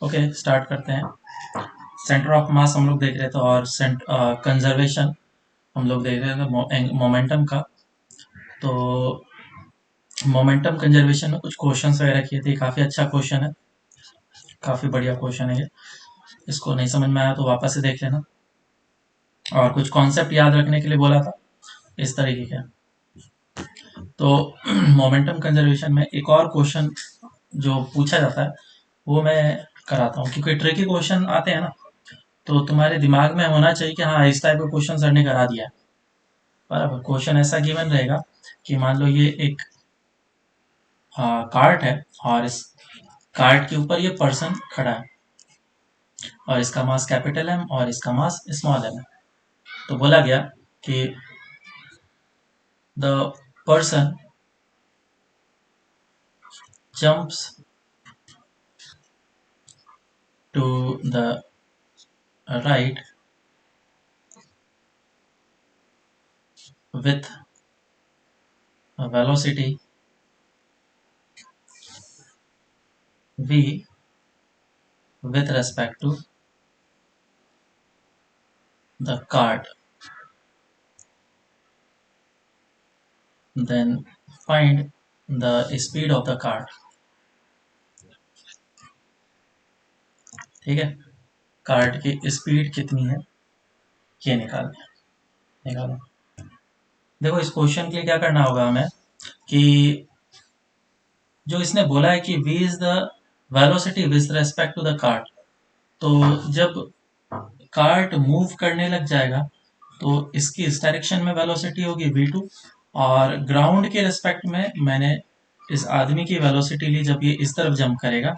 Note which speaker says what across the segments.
Speaker 1: Okay, start करते हैं। Centre of मास हम लोग देख रहे थे और कंजर्वेशन हम लोग देख रहे थे मोमेंटम का। तो मोमेंटम कंजर्वेशन में कुछ क्वेश्चंस वगैरह किए थे। काफ़ी अच्छा क्वेश्चन है, काफ़ी बढ़िया क्वेश्चन है ये। इसको नहीं समझ में आया तो वापस से देख लेना। और कुछ कॉन्सेप्ट याद रखने के लिए बोला था इस तरीके के। तो मोमेंटम कंजर्वेशन में एक और क्वेश्चन जो पूछा जाता है वो मैं कराता हूँ, क्योंकि ट्रिकी क्वेश्चन आते हैं ना, तो तुम्हारे दिमाग में होना चाहिए कि हाँ, इस टाइप का क्वेश्चन सर ने करा दिया है। बराबर, क्वेश्चन ऐसा गिवन रहेगा कि मान लो ये एक कार्ट है और इस कार्ट के ऊपर ये पर्सन खड़ा है और इसका मास कैपिटल एम और इसका मास स्मॉल एम है। तो बोला गया कि the person jumps to the right with a velocity v with respect to the cart, then find the speed of the cart। ठीक है, कार्ट की स्पीड कितनी है ये निकालो। देखो, इस क्वेश्चन के लिए क्या करना होगा हमें कि जो इसने बोला है कि v is the velocity with respect to the cart, तो जब कार्ट मूव करने लग जाएगा तो इसकी इस डायरेक्शन में वेलोसिटी होगी v2, और ग्राउंड के रेस्पेक्ट में मैंने इस आदमी की वेलोसिटी ली जब ये इस तरफ जंप करेगा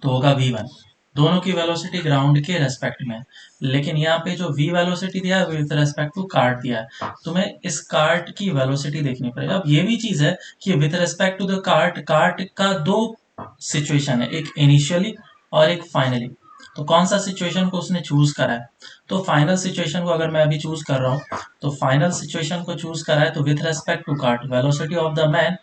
Speaker 1: तो होगा v1। दोनों की वेलोसिटी ग्राउंड के रेस्पेक्ट में, लेकिन यहाँ पे जो v वेलोसिटी दिया है विद रेस्पेक्ट टू कार्ट दिया है, तुम्हें इस कार्ट की वेलोसिटी देखनी पड़ेगी। अब ये भी चीज है कि with respect to the cart, cart का दो सिचुएशन है, एक इनिशियली और एक फाइनली। तो कौन सा सिचुएशन को उसने चूज करा है? तो फाइनल सिचुएशन को अगर मैं अभी चूज कर रहा हूँ, तो फाइनल सिचुएशन को चूज करा है तो with respect to cart velocity of the man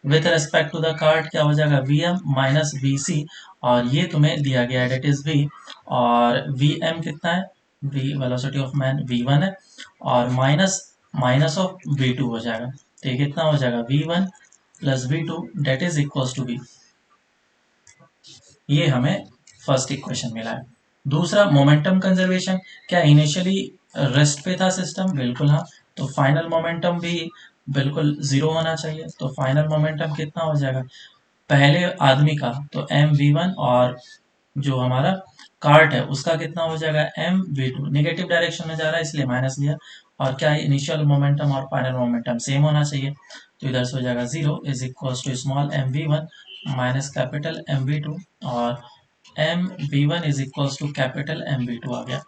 Speaker 1: with respect to the cart क्या हो जाएगा, V M minus V C. और ये तुम्हें दिया गया है, डेट इज वी। और वी एम कितना है, V velocity of man V one है, और minus minus of V two हो जाएगा। तो ये कितना हो जाएगा, V one plus V two, that is equals to V. ये हमें फर्स्ट इक्वेशन मिला है। दूसरा, मोमेंटम कंजर्वेशन। क्या इनिशियली रेस्ट पे था सिस्टम? बिल्कुल हाँ। तो फाइनल मोमेंटम भी बिल्कुल जीरो होना चाहिए। तो फाइनल मोमेंटम कितना हो जाएगा पहले आदमी का, तो एम वी वन, और जो हमारा कार्ट है उसका कितना हो जाएगा, M V two. Negative direction में जा रहा है इसलिए माइनस लिया। और क्या इनिशियल मोमेंटम और फाइनल मोमेंटम सेम होना चाहिए, तो इधर से हो जाएगा zero is equal to small M V one minus capital M V two, और M V one is equal to capital M V two आ गया।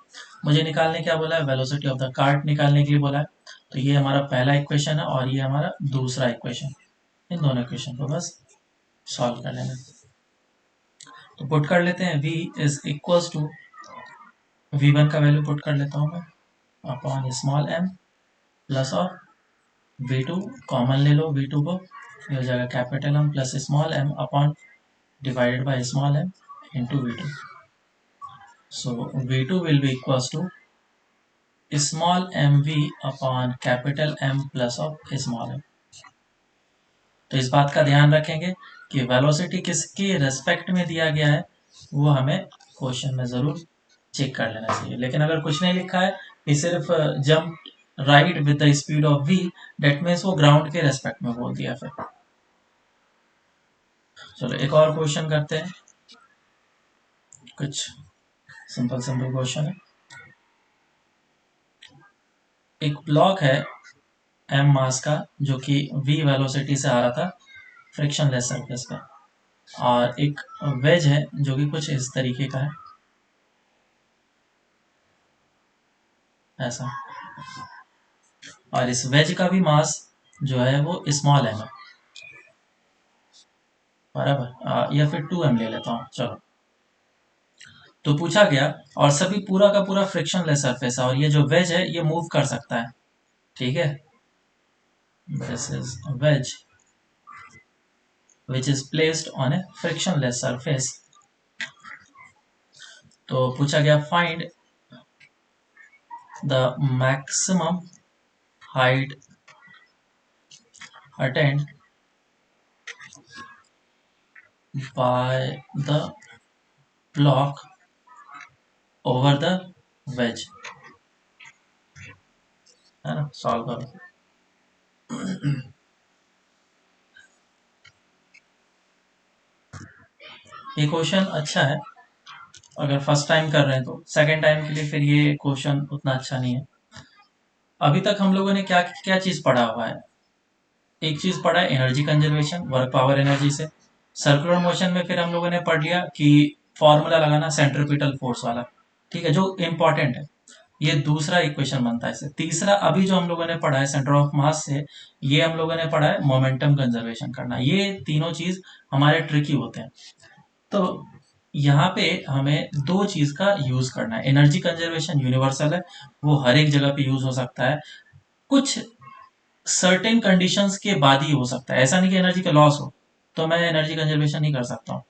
Speaker 1: मुझे निकालने क्या बोला है, वेलोसिटी ऑफ द कार्ट निकालने के लिए बोला है। तो ये हमारा पहला इक्वेशन है और ये हमारा दूसरा इक्वेशन। इन दोनों इक्वेशन को बस सॉल्व कर लेना। तो पुट कर लेते हैं, v is equals to, v1 का वैल्यू पुट कर लेता हूँ मैं, upon small m plus of v2, common ले लो v2 को, ये हो जाएगा capital M plus small m upon divided by small m into v2। So v2 will be equals to small mv upon capital M plus of small m। तो इस बात का ध्यान रखेंगे कि वेलोसिटी किसके रेस्पेक्ट में दिया गया है वो हमें क्वेश्चन में जरूर चेक कर लेना चाहिए। लेकिन अगर कुछ नहीं लिखा है कि सिर्फ jump right with the speed of v, that means वो ग्राउंड के रेस्पेक्ट में बोल दिया। फिर चलो एक और क्वेश्चन करते हैं, कुछ सिंपल सिंपल क्वेश्चन है। एक ब्लॉक है m मास का जो कि v वेलोसिटी से आ रहा था फ्रिक्शनलेस सरफेस पे, और एक वेज है जो कि कुछ इस तरीके का है, ऐसा। और इस वेज का भी मास जो है वो स्मॉल m है, बराबर। या फिर 2m ले लेता हूँ, चलो। तो पूछा गया, और सभी पूरा का पूरा फ्रिक्शनलेस सरफेस है, और ये जो वेज है ये मूव कर सकता है, ठीक है। This is wedge which is placed on a frictionless surface तो पूछा गया find the maximum height attend by the block over the ways, है ना। सॉल्व करो। ये क्वेश्चन अच्छा है अगर फर्स्ट टाइम कर रहे हैं, तो सेकंड टाइम के लिए फिर ये क्वेश्चन उतना अच्छा नहीं है। अभी तक हम लोगों ने क्या क्या चीज पढ़ा हुआ है। एक चीज पढ़ा है energy conservation, work power energy से। सर्कुलर मोशन में फिर हम लोगों ने पढ़ लिया कि फॉर्मूला लगाना सेंट्रीपिटल फोर्स वाला, ठीक है, जो इम्पोर्टेंट है। ये दूसरा इक्वेशन बनता है इससे। तीसरा अभी जो हम लोगों ने पढ़ा है सेंटर ऑफ मास से, ये हम लोगों ने पढ़ा है मोमेंटम कंजर्वेशन करना। ये तीनों चीज हमारे ट्रिकी होते हैं। तो यहाँ पे हमें दो चीज का यूज करना है। एनर्जी कंजर्वेशन यूनिवर्सल है, वो हर एक जगह पे यूज हो सकता है। कुछ सर्टेन कंडीशंस के बाद ही हो सकता है। ऐसा नहीं कि एनर्जी का लॉस हो तो मैं एनर्जी कंजर्वेशन नहीं कर सकता हूँ,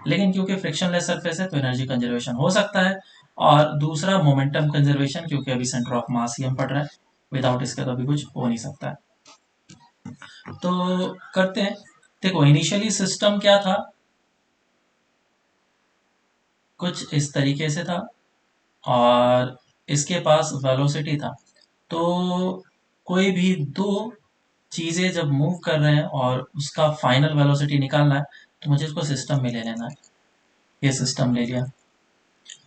Speaker 1: लेकिन क्योंकि फ्रिक्शनलेस सरफेस है तो एनर्जी कंजर्वेशन हो सकता है। और दूसरा मोमेंटम कंजर्वेशन, क्योंकि अभी सेंटर ऑफ मास ही हम पढ़ रहे हैं, विदाउट इसके तो अभी कुछ हो नहीं सकता है। तो करते हैं। देखो इनिशियली सिस्टम क्या था, कुछ इस तरीके से था और इसके पास वेलोसिटी था। तो कोई भी दो चीजें जब मूव कर रहे हैं और उसका फाइनल वेलोसिटी निकालना है, तो मुझे इसको सिस्टम में ले लेना है। ये सिस्टम ले लिया।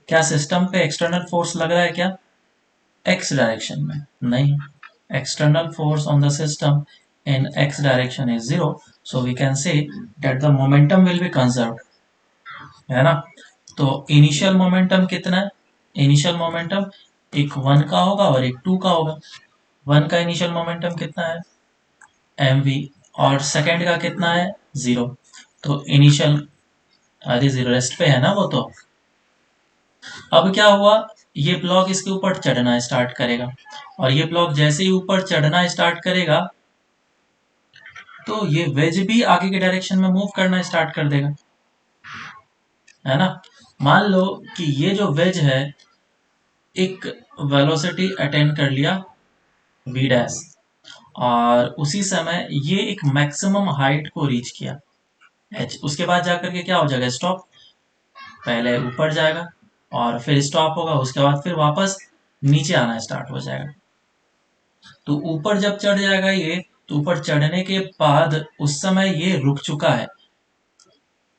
Speaker 1: क्या सिस्टम पे एक्सटर्नल फोर्स लग रहा है क्या? एक्स डायरेक्शन में नहीं। External force on the system in x direction is zero, so we can say that the momentum will be conserved, है ना। तो इनिशियल मोमेंटम कितना है? इनिशियल मोमेंटम एक वन का होगा और एक टू का होगा। वन का इनिशियल मोमेंटम कितना है? mv। और सेकंड का कितना है? जीरो। तो इनिशियल, अरे जीरो रेस्ट पे है ना वो तो। अब क्या हुआ, ये ब्लॉक इसके ऊपर चढ़ना स्टार्ट करेगा, और ये ब्लॉक जैसे ही ऊपर चढ़ना स्टार्ट करेगा तो ये वेज भी आगे के डायरेक्शन में मूव करना स्टार्ट कर देगा, है ना। मान लो कि ये जो वेज है एक वेलोसिटी अटेंड कर लिया v डैश, और उसी समय ये एक मैक्सिमम हाइट को रीच किया h। उसके बाद जाकर के क्या हो जाएगा? स्टॉप। पहले ऊपर जाएगा और फिर स्टॉप होगा, उसके बाद फिर वापस नीचे आना स्टार्ट हो जाएगा। तो ऊपर जब चढ़ जाएगा ये, तो ऊपर चढ़ने के बाद उस समय ये रुक चुका है,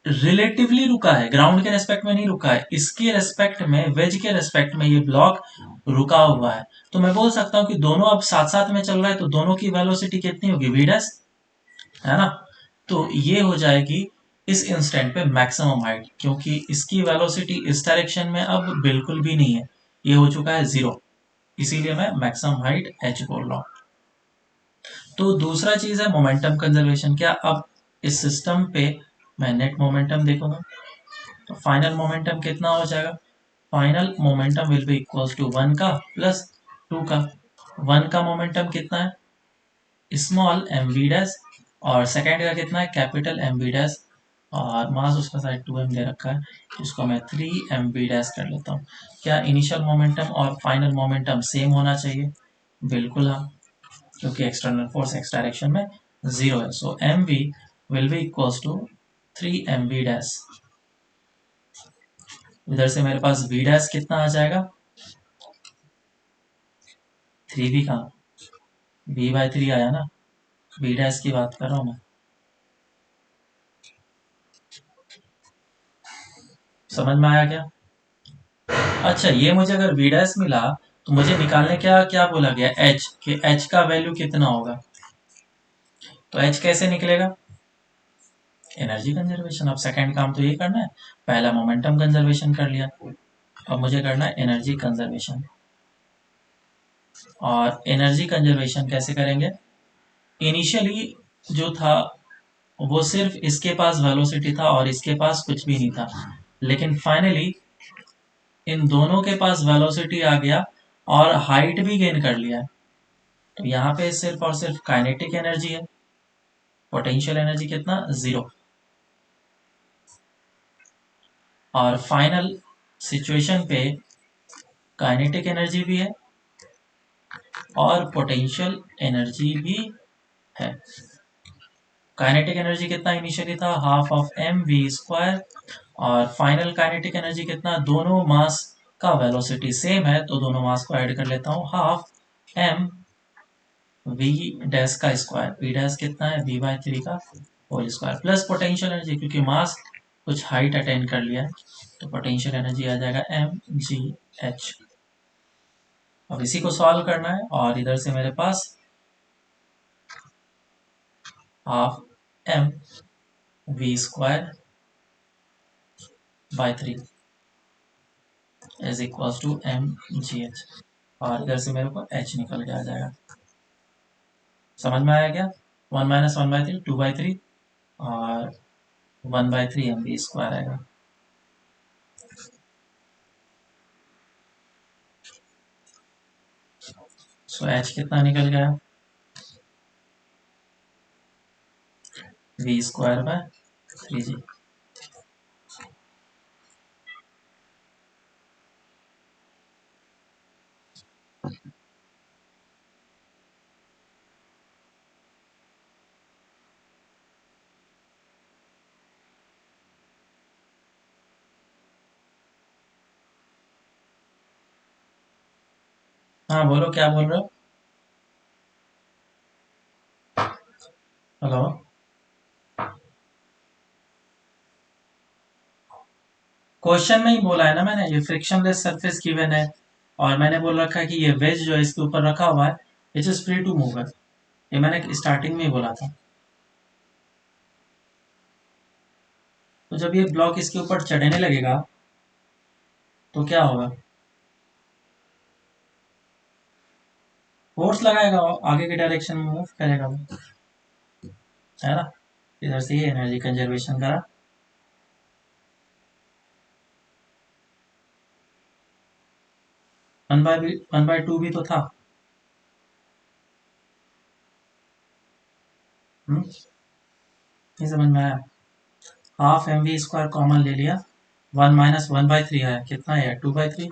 Speaker 1: रिलेटिवली रुका है, ग्राउंड के रेस्पेक्ट में नहीं रुका है, इसके रेस्पेक्ट में, वेज के रेस्पेक्ट में ये ब्लॉक रुका हुआ है। तो मैं बोल सकता हूँ कि दोनों अब साथ साथ में चल रहा है, तो दोनों की वेलोसिटी कितनी होगी? v डैश, है ना। तो ये हो जाएगी इस इंस्टेंट पे मैक्सिमम हाइट, क्योंकि इसकी वेलोसिटी इस डायरेक्शन में अब बिल्कुल भी नहीं है, ये हो चुका है जीरो। इसीलिए मैं मैक्सिमम हाइट h बोल रहा हूँ। तो दूसरा चीज है मोमेंटम कंजर्वेशन। क्या अब इस सिस्टम पे मैं नेट मोमेंटम देखूंगा, तो फाइनल मोमेंटम कितना हो जाएगा? Final momentum will be equals to one का प्लस टू का। वन का मोमेंटम कितना है? स्मॉल एम वी डैश, और सेकेंड का कितना है? कैपिटल एम वी डैश, और मास उसका साइड 2m दे रखा है, तो इसको मैं 3m वी डैश कर लेता हूँ। क्या इनिशियल मोमेंटम और फाइनल मोमेंटम सेम होना चाहिए? बिल्कुल हाँ, क्योंकि एक्सटर्नल फोर्स एक्स डायरेक्शन में जीरो है। So M V will be equals to 3m V dash. इधर से मेरे पास v डैश कितना आ जाएगा? 3v कहाँ, v/3 आया ना। v डैश की बात कर रहा हूँ मैं। समझ में आया क्या? अच्छा, ये मुझे अगर v डैश मिला तो मुझे निकालने क्या क्या बोला गया? h, कि h का वैल्यू कितना होगा। तो h कैसे निकलेगा? Energy conservation. अब सेकंड काम तो ये करना है, पहला मोमेंटम कंजर्वेशन कर लिया, अब मुझे करना है एनर्जी कंजर्वेशन। और एनर्जी कंजर्वेशन कैसे करेंगे? इनिशियली जो था वो सिर्फ इसके पास वेलोसिटी था और इसके पास कुछ भी नहीं था, लेकिन फाइनली इन दोनों के पास वेलोसिटी आ गया और हाइट भी गेन कर लिया। तो यहाँ पे सिर्फ और सिर्फ काइनेटिक एनर्जी है, पोटेंशियल एनर्जी कितना? जीरो। और फाइनल सिचुएशन पे काइनेटिक एनर्जी भी है और पोटेंशियल एनर्जी भी है। काइनेटिक एनर्जी कितना इनिशियली था, half of M we square, और फाइनल काइनेटिक एनर्जी कितना, दोनों मास का वेलोसिटी सेम है तो दोनों मास को ऐड कर लेता हूँ, हाफ एम वी डैश का स्क्वायर, वी डैश कितना है वी बाई 3 का whole square, plus potential energy क्योंकि मास कुछ हाइट अटेन कर लिया है तो पोटेंशियल एनर्जी आ जाएगा एम जी एच। अब इसी को सॉल्व करना है और इधर से मेरे पास half M we square by 3 is equal to M G H, और इधर से मेरे को एच निकल के आ जाएगा। समझ में आया क्या? 1 माइनस 1/3 2/3 और 1/3 एम वी स्क्वायर आएगा। सो एच कितना निकल गया, वी स्क्वायर बाय 3 जी। हाँ बोलो, क्या बोल रहे हो? हेलो। क्वेश्चन में ही बोला है ना मैंने, ये फ्रिक्शनलेस सरफेस गिवन है और मैंने बोल रखा है कि ये वेज जो है इसके ऊपर रखा हुआ है, it is free to move है। ये मैंने स्टार्टिंग में ही बोला था। तो जब ये ब्लॉक इसके ऊपर चढ़ने लगेगा तो क्या होगा, फोर्स लगाएगा और आगे के डायरेक्शन में मूव करेगा वो, है ना। इधर से ये एनर्जी कंजर्वेशन करा। वन बाई टू भी तो था। नहीं समझ में आया? Half M we square common ले लिया, 1 माइनस 1/3 आया, कितना है 2/3,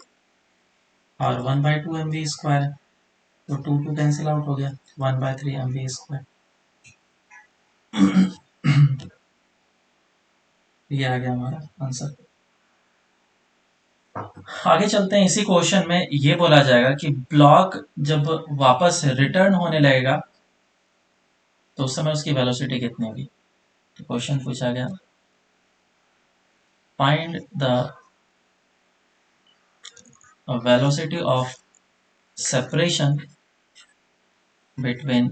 Speaker 1: और 1/2 एम वी स्क्वायर है तो 2 कैंसिल आउट हो गया, 1/3 एम वी स्क्वायर। ये आ गया हमारा आंसर। आगे चलते हैं, इसी क्वेश्चन में ये बोला जाएगा कि ब्लॉक जब वापस रिटर्न होने लगेगा तो उस समय उसकी वेलोसिटी कितनी होगी। तो क्वेश्चन पूछा गया, find the velocity of separation between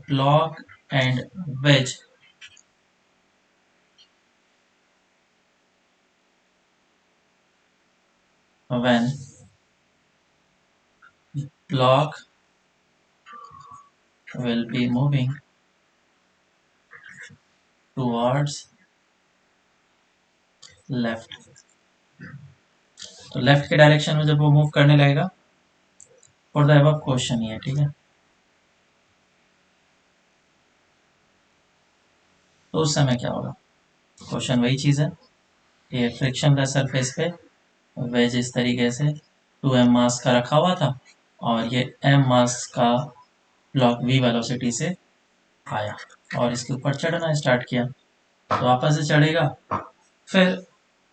Speaker 1: block and wedge when block will be moving towards left। तो लेफ्ट के डायरेक्शन में जब वो मूव करने लगेगा, फॉर द अबव क्वेश्चन ही है, ठीक है। तो उस समय क्या होगा, क्वेश्चन वही चीज है, ये फ्रिक्शनलेस सरफेस पे वेज इस तरीके से 2m मास का रखा हुआ था और ये m मास का ब्लॉक v वेलोसिटी से आया और इसके ऊपर चढ़ना स्टार्ट किया, तो वापस से चढ़ेगा फिर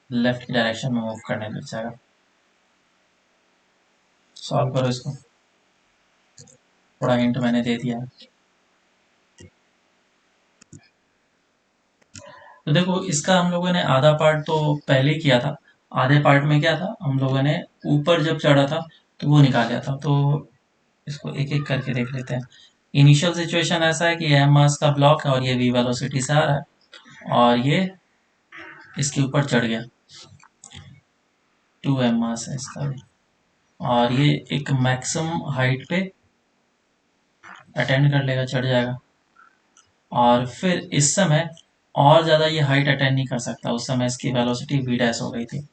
Speaker 1: लेफ्ट की डायरेक्शन में मूव करने लग जाएगा। सॉल्व करो इसको, थोड़ा हिंट मैंने दे दिया है। तो देखो, इसका हम लोगों ने आधा पार्ट तो पहले ही किया था। आधे पार्ट में क्या था, हम लोगों ने ऊपर जब चढ़ा था तो वो निकाल लिया था। तो इसको एक एक करके देख लेते हैं। इनिशियल सिचुएशन ऐसा है कि एम मास का ब्लॉक है और ये वी वेलोसिटी से आ रहा है और ये इसके ऊपर चढ़ गया, 2m मास है इसका भी, और ये एक मैक्सिमम हाइट पे अटेंड कर लेगा, चढ़ जाएगा, और फिर इस समय और ज़्यादा ये हाइट अटेंड नहीं कर सकता, उस समय इसकी वेलोसिटी वी डैश हो गई थी।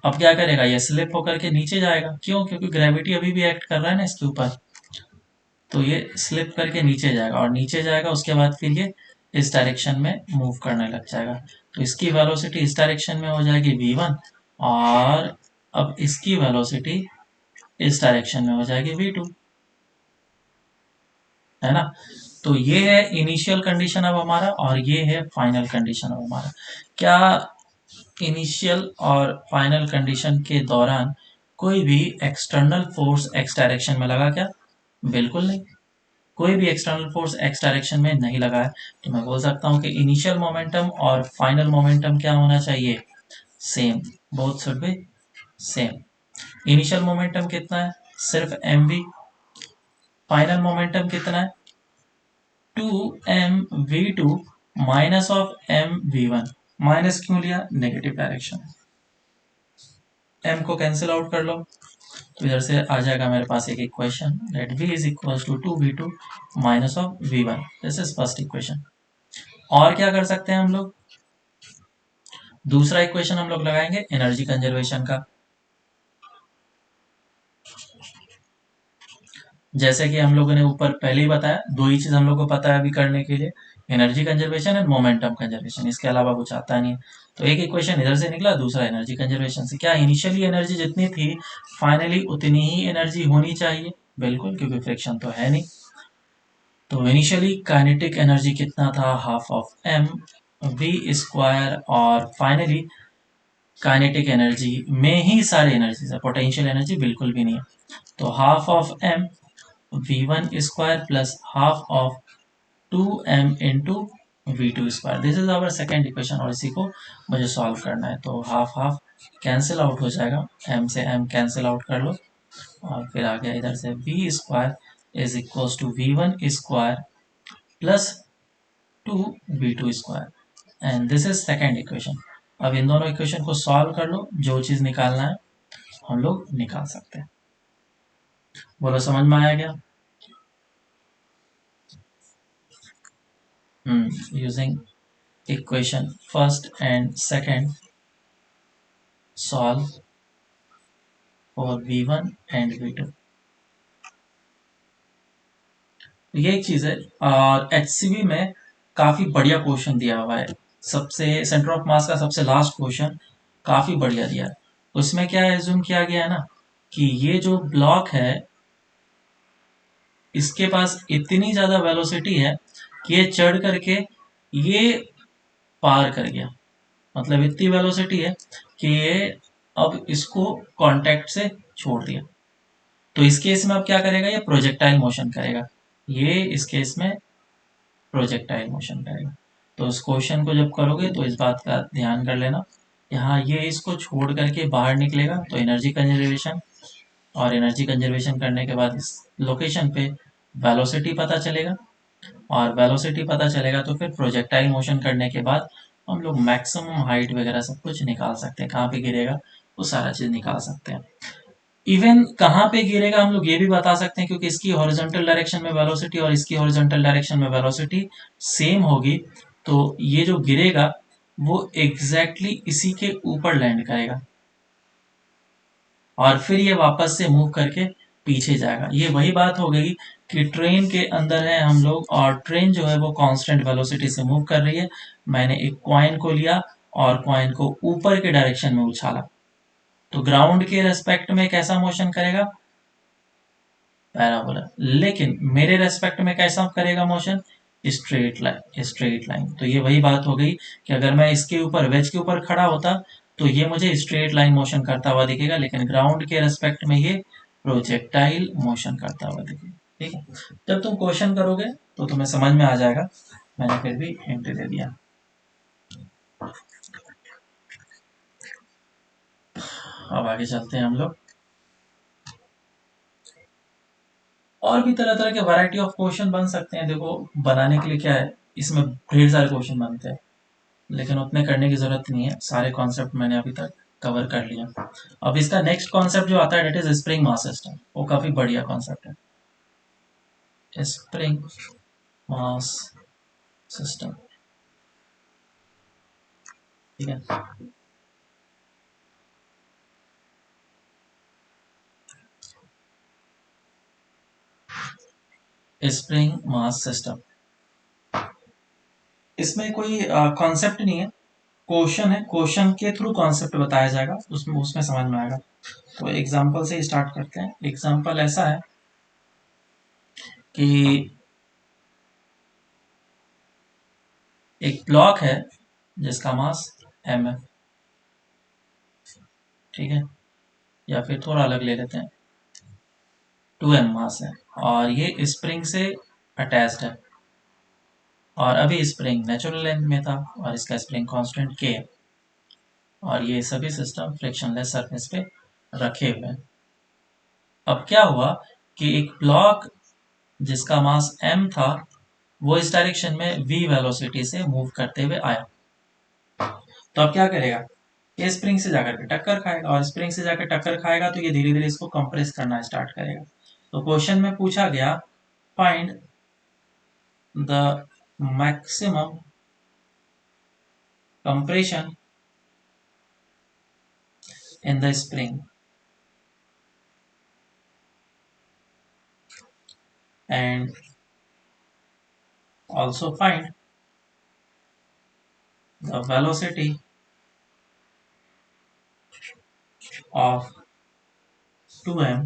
Speaker 1: अब क्या करेगा, ये स्लिप होकर के नीचे जाएगा, क्यों, क्योंकि ग्रेविटी अभी भी एक्ट कर रहा है ना इसके ऊपर, तो ये स्लिप करके नीचे जाएगा और नीचे जाएगा, उसके बाद फिर ये इस डायरेक्शन में मूव करने लग जाएगा। तो इसकी वेलोसिटी इस डायरेक्शन में हो जाएगी v1 और अब इसकी वेलोसिटी इस डायरेक्शन में हो जाएगी v2, है ना। तो ये है इनिशियल कंडीशन अब हमारा, और ये है फाइनल कंडीशन अब हमारा। क्या इनिशियल और फाइनल कंडीशन के दौरान कोई भी एक्सटर्नल फोर्स एक्स डायरेक्शन में लगा क्या? बिल्कुल नहीं, कोई भी एक्सटर्नल फोर्स एक्स डायरेक्शन में नहीं लगा है। तो मैं बोल सकता हूँ कि इनिशियल मोमेंटम और फाइनल मोमेंटम क्या होना चाहिए? Same, both should be same. Initial momentum कितना है? सिर्फ एम वी। फाइनल मोमेंटम कितना है? 2mv2 minus of mv1। Minus क्यों लिया? नेगेटिव डायरेक्शन, m को कैंसिल आउट कर लो, तो इधर से आ जाएगा मेरे पास एक equation that v is equal to 2v2 minus of v1। This is first equation. और क्या कर सकते हैं हम लोग? दूसरा इक्वेशन हम लोग लगाएंगे एनर्जी कंजर्वेशन का। जैसे कि हम लोगों ने ऊपर पहले ही बताया, दो ही चीज हम लोग को पता है अभी करने के लिए, energy conservation and momentum conservation, इसके अलावा कुछ आता नहीं है। तो एक इक्वेशन इधर से निकला, दूसरा एनर्जी कंजर्वेशन से। क्या इनिशियली एनर्जी जितनी थी फाइनली उतनी ही एनर्जी होनी चाहिए? बिल्कुल, क्योंकि फ्रिक्शन तो है नहीं। तो इनिशियली काइनेटिक एनर्जी कितना था? Half of M we square, और फाइनली काइनेटिक एनर्जी में ही सारी एनर्जी है, पोटेंशियल एनर्जी बिल्कुल भी नहीं है। तो half of M v1 square plus half of 2m into v2 square. This is our second equation, और इसी को मुझे सॉल्व करना है। तो हाफ हाफ कैंसिल आउट हो जाएगा, m से m कैंसिल आउट कर लो, और फिर आ गया इधर से v square is equal to v1 square plus 2v2 square, and this is second equation. अब इन दोनों इक्वेशन को सॉल्व कर लो, जो चीज निकालना है हम लोग निकाल सकते हैं। बोलो, समझ में आया क्या? Using equation first and second, solve for v1 and v2। ये एक चीज है, और एचसीबी में काफी बढ़िया क्वेश्चन दिया हुआ है। सबसे सेंटर ऑफ मास का सबसे लास्ट क्वेश्चन काफी बढ़िया दिया है। उसमें क्या एज्यूम किया गया है ना, कि ये जो ब्लॉक है इसके पास इतनी ज्यादा वेलोसिटी है कि ये चढ़ करके ये पार कर गया। मतलब इतनी वेलोसिटी है कि ये अब इसको कांटेक्ट से छोड़ दिया। तो इस केस में अब क्या करेगा? ये प्रोजेक्टाइल मोशन करेगा, ये इस केस में प्रोजेक्टाइल मोशन करेगा। तो इस क्वेश्चन को जब करोगे तो इस बात का ध्यान कर लेना, यहाँ ये इसको छोड़ करके बाहर निकलेगा तो एनर्जी कंजर्वेशन, और एनर्जी कंजर्वेशन करने के बाद इस लोकेशन पे वेलोसिटी पता चलेगा, और वेलोसिटी पता चलेगा तो फिर प्रोजेक्टाइल मोशन करने के बाद हम लोग मैक्सिमम हाइट वगैरह सब कुछ निकाल सकते हैं, कहाँ पे गिरेगा वो सारा चीज निकाल सकते हैं। इवन कहाँ पे गिरेगा हम लोग ये भी बता सकते हैं, क्योंकि इसकी हॉरिजॉन्टल डायरेक्शन में वेलोसिटी और इसकी हॉरिजॉन्टल डायरेक्शन में वेलोसिटी सेम होगी। तो ये जो गिरेगा वो एग्जैक्टली exactly इसी के ऊपर लैंड करेगा, और फिर ये वापस से मूव करके पीछे जाएगा। ये वही बात हो गई कि ट्रेन के अंदर है हम लोग, और ट्रेन जो है वो कांस्टेंट वेलोसिटी से मूव कर रही है। मैंने एक कॉइन को लिया और कॉइन को ऊपर के डायरेक्शन में उछाला, तो ग्राउंड के रेस्पेक्ट में कैसा मोशन करेगा? पैराबोला। लेकिन मेरे रेस्पेक्ट में कैसा करेगा motion? Straight line, straight line. तो ये वही बात हो गई कि अगर मैं इसके ऊपर वेज के ऊपर खड़ा होता तो ये मुझे स्ट्रेट लाइन मोशन करता हुआ दिखेगा, लेकिन ग्राउंड के रेस्पेक्ट में ये प्रोजेक्टाइल मोशन करता हुआ दिखेगा। ठीक है, जब तुम क्वेश्चन करोगे तो तुम्हें समझ में आ जाएगा। मैंने फिर भी हिंट दे दिया। अब आगे चलते हैं हम लोग। और भी तरह तरह के वैरायटी ऑफ क्वेश्चन बन सकते हैं। देखो, बनाने के लिए क्या है, इसमें ढेर सारे क्वेश्चन बनते हैं, लेकिन उतने करने की जरूरत नहीं है। सारे कॉन्सेप्ट मैंने अभी तक कवर कर लिया। अब इसका नेक्स्ट कॉन्सेप्ट जो आता है that is spring mass system. वो काफी बढ़िया कॉन्सेप्ट है, स्प्रिंग मास सिस्टम। ठीक है, स्प्रिंग मास सिस्टम। इसमें कोई कॉन्सेप्ट नहीं है, क्वेश्चन है, क्वेश्चन के थ्रू कॉन्सेप्ट बताया जाएगा, उसमें उसमें समझ में आएगा। तो एग्जाम्पल से स्टार्ट करते हैं। एग्जाम्पल ऐसा है कि एक ब्लॉक है जिसका मास m है, ठीक है, या फिर थोड़ा अलग ले लेते हैं, 2m मास है, और ये स्प्रिंग से अटैच्ड है, और अभी स्प्रिंग नेचुरल लेंथ में था और इसका स्प्रिंग कांस्टेंट k है, और ये सभी सिस्टम फ्रिक्शनलेस सरफेस पे रखे हुए हैं। अब क्या हुआ कि एक ब्लॉक जिसका मास m था वो इस डायरेक्शन में v वेलोसिटी से मूव करते हुए आया। तो अब क्या करेगा, ये स्प्रिंग से जाकर के टक्कर खाएगा, और स्प्रिंग से जाकर टक्कर खाएगा तो ये धीरे धीरे इसको कंप्रेस करना स्टार्ट करेगा। तो क्वेश्चन में पूछा गया, find the maximum compression in the spring and also find the velocity of 2m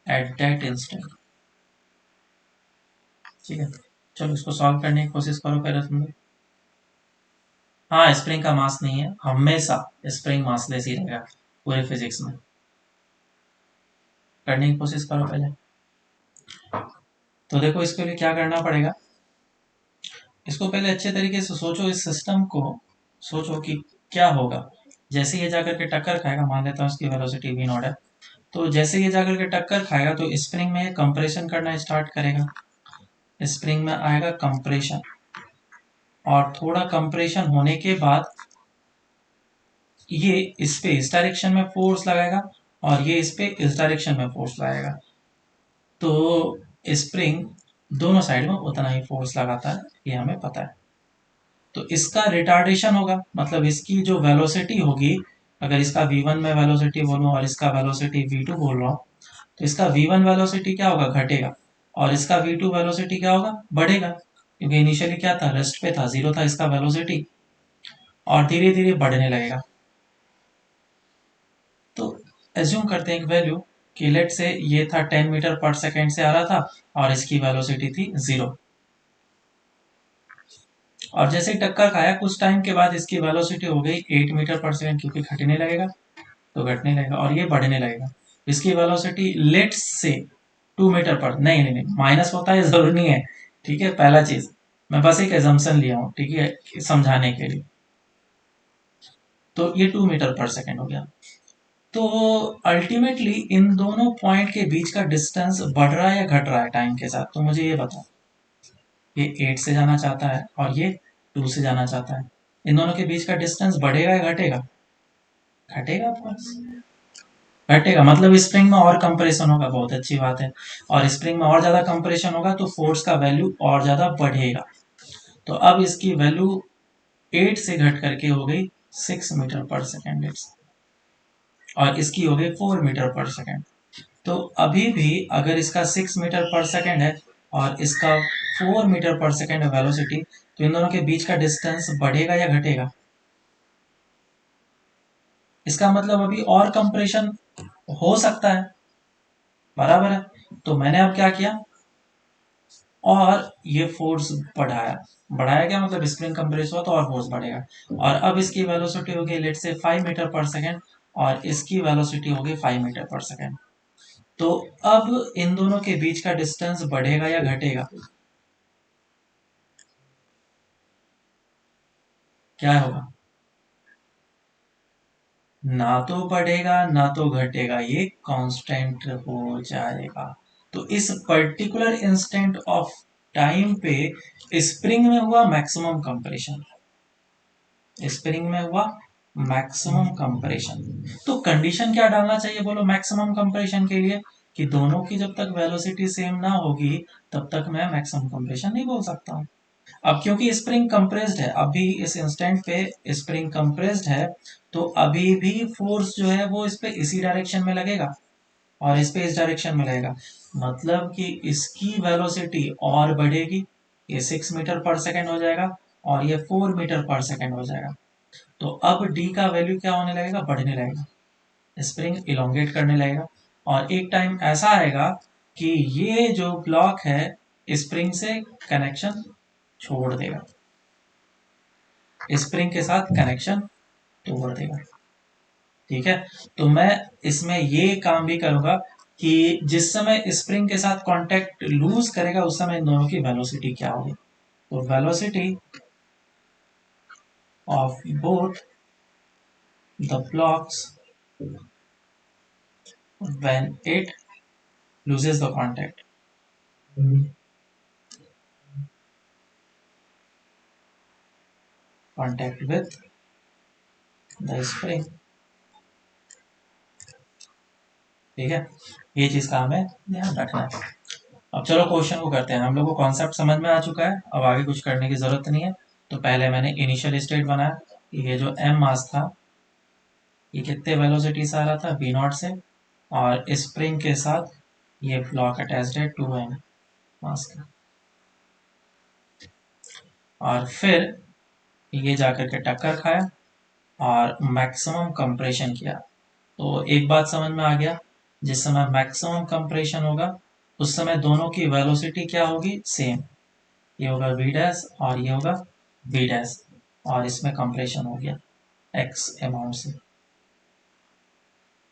Speaker 1: at that instant। ठीक है, चलो इसको सॉल्व करने की कोशिश करो पहले तुम लोग। हाँ, स्प्रिंग का मास नहीं है, हमेशा स्प्रिंग मासलेस ही रहेगा पूरे फिजिक्स में। करने की कोशिश करो पहले। तो देखो इसके लिए क्या करना पड़ेगा, इसको पहले अच्छे तरीके से सोचो, इस सिस्टम को सोचो कि क्या होगा जैसे ये जाकर के टक्कर खाएगा। मान लेता हूँ इसकी वेलोसिटी v नॉट है, तो जैसे ये जाकर के टक्कर खाएगा तो स्प्रिंग में कंप्रेशन करना स्टार्ट करेगा, स्प्रिंग में आएगा कंप्रेशन, और थोड़ा कंप्रेशन होने के बाद ये इस पे इस डायरेक्शन में फोर्स लगाएगा, और ये इस पे इस डायरेक्शन में फोर्स लगाएगा। तो स्प्रिंग दोनों साइड में उतना ही फोर्स लगाता है, ये हमें पता है। तो इसका रिटार्डेशन होगा, मतलब इसकी जो वेलोसिटी होगी, अगर इसका v1 में वेलोसिटी बोलूं और इसका वेलोसिटी v2 बोल रहा हूं, तो इसका v1 वेलोसिटी क्या होगा, घटेगा, और इसका v2 वेलोसिटी क्या होगा, बढ़ेगा, क्योंकि इनिशियली क्या था, रेस्ट पे था, जीरो था इसका वेलोसिटी, और धीरे धीरे बढ़ने लगेगा। तो एज्यूम करते हैं एक वैल्यू कि लेट से ये था 10 मीटर पर सेकेंड से आ रहा था, और इसकी वेलोसिटी थी 0, और जैसे ही टक्कर खाया कुछ टाइम के बाद इसकी वेलोसिटी हो गई 8 मीटर पर सेकेंड, क्योंकि घटने लगेगा, तो घटने लगेगा और ये बढ़ने लगेगा। इसकी वेलोसिटी लेट से 2 मीटर पर, नहीं नहीं नहीं, माइनस होता है जरूरी नहीं है, ठीक है, पहला चीज मैं बस एक एजम्पशन लिया हूँ, ठीक है, समझाने के लिए। तो ये 2 मीटर पर सेकेंड हो गया। तो अल्टीमेटली इन दोनों पॉइंट के बीच का डिस्टेंस बढ़ रहा है या घट रहा है टाइम के साथ, तो मुझे ये बताओ। ये 8 से जाना चाहता है और ये 2 से जाना चाहता है, इन दोनों के बीच का डिस्टेंस बढ़ेगा या घटेगा, घटेगा ऑफकोर्स, घटेगा, मतलब स्प्रिंग में और कंप्रेशन होगा, बहुत अच्छी बात है, और स्प्रिंग में और ज्यादा कंप्रेशन होगा तो फोर्स का वैल्यू और ज्यादा बढ़ेगा। तो अब इसकी वैल्यू 8 से घट करके हो गई 6 मीटर पर सेकेंड, और इसकी हो गई 4 मीटर पर सेकेंड। तो अभी भी अगर इसका 6 मीटर पर सेकेंड है और इसका 4 मीटर पर सेकेंड है वेलोसिटी, तो इन दोनों के बीच का डिस्टेंस बढ़ेगा या घटेगा, इसका मतलब अभी और कंप्रेशन हो सकता है, बराबर है। तो मैंने अब क्या किया, और ये फोर्स बढ़ाया, बढ़ाया क्या मतलब स्प्रिंग कंप्रेस हुआ तो और फोर्स बढ़ेगा, और अब इसकी वेलोसिटी हो गई लेट से 5 मीटर पर सेकेंड, और इसकी वेलोसिटी हो गई 5 मीटर पर सेकेंड। तो अब इन दोनों के बीच का डिस्टेंस बढ़ेगा या घटेगा, क्या होगा, ना तो बढ़ेगा ना तो घटेगा, ये कांस्टेंट हो जाएगा। तो इस पर्टिकुलर इंस्टेंट ऑफ टाइम पे स्प्रिंग में हुआ मैक्सिमम कंप्रेशन, स्प्रिंग में हुआ मैक्सिमम कंप्रेशन। तो कंडीशन क्या डालना चाहिए बोलो मैक्सिमम कंप्रेशन के लिए, कि दोनों की जब तक वेलोसिटी सेम ना होगी तब तक मैं मैक्सिमम कंप्रेशन नहीं बोल सकता हूँ। अब क्योंकि स्प्रिंग कंप्रेस्ड है, अभी इस इंस्टेंट पे स्प्रिंग कंप्रेस्ड है, तो अभी भी फोर्स जो है वो इस पे इसी डायरेक्शन में लगेगा, और इस पे इस डायरेक्शन में लगेगा, मतलब कि इसकी वेलोसिटी और बढ़ेगी, ये 6 मीटर पर सेकेंड हो जाएगा और ये 4 मीटर पर सेकेंड हो जाएगा। तो अब डी का वैल्यू क्या होने लगेगा, बढ़ने लगेगा, स्प्रिंग इलोंगेट करने लगेगा, और एक टाइम ऐसा आएगा कि ये जो ब्लॉक है स्प्रिंग से कनेक्शन छोड़ देगा, स्प्रिंग के साथ कनेक्शन तोड़ देगा। ठीक है, तो मैं इसमें ये काम भी करूंगा कि जिस समय स्प्रिंग के साथ कांटेक्ट लूज करेगा उस समय इन दोनों की वेलोसिटी क्या होगी। तो velocity of both the blocks when it loses the contact with the spring। ठीक है, ये चीज का हमें ध्यान रखना है। अब चलो क्वेश्चन को करते हैं, हम लोग को कॉन्सेप्ट समझ में आ चुका है, अब आगे कुछ करने की जरूरत नहीं है। तो पहले मैंने इनिशियल स्टेट बनाया, ये जो एम मास था ये कितने वेलोसिटी से आ रहा था, बी नॉट से, और स्प्रिंग के साथ ये ब्लॉक अटैच्ड है 2m मास का, और फिर ये जाकर के टक्कर खाया और मैक्सिमम कंप्रेशन किया। तो एक बात समझ में आ गया, जिस समय मैक्सिमम कंप्रेशन होगा उस समय दोनों की वेलोसिटी क्या होगी, सेम, ये होगा v डैश और ये होगा v डैश, और इसमें कंप्रेशन हो गया x अमाउंट से,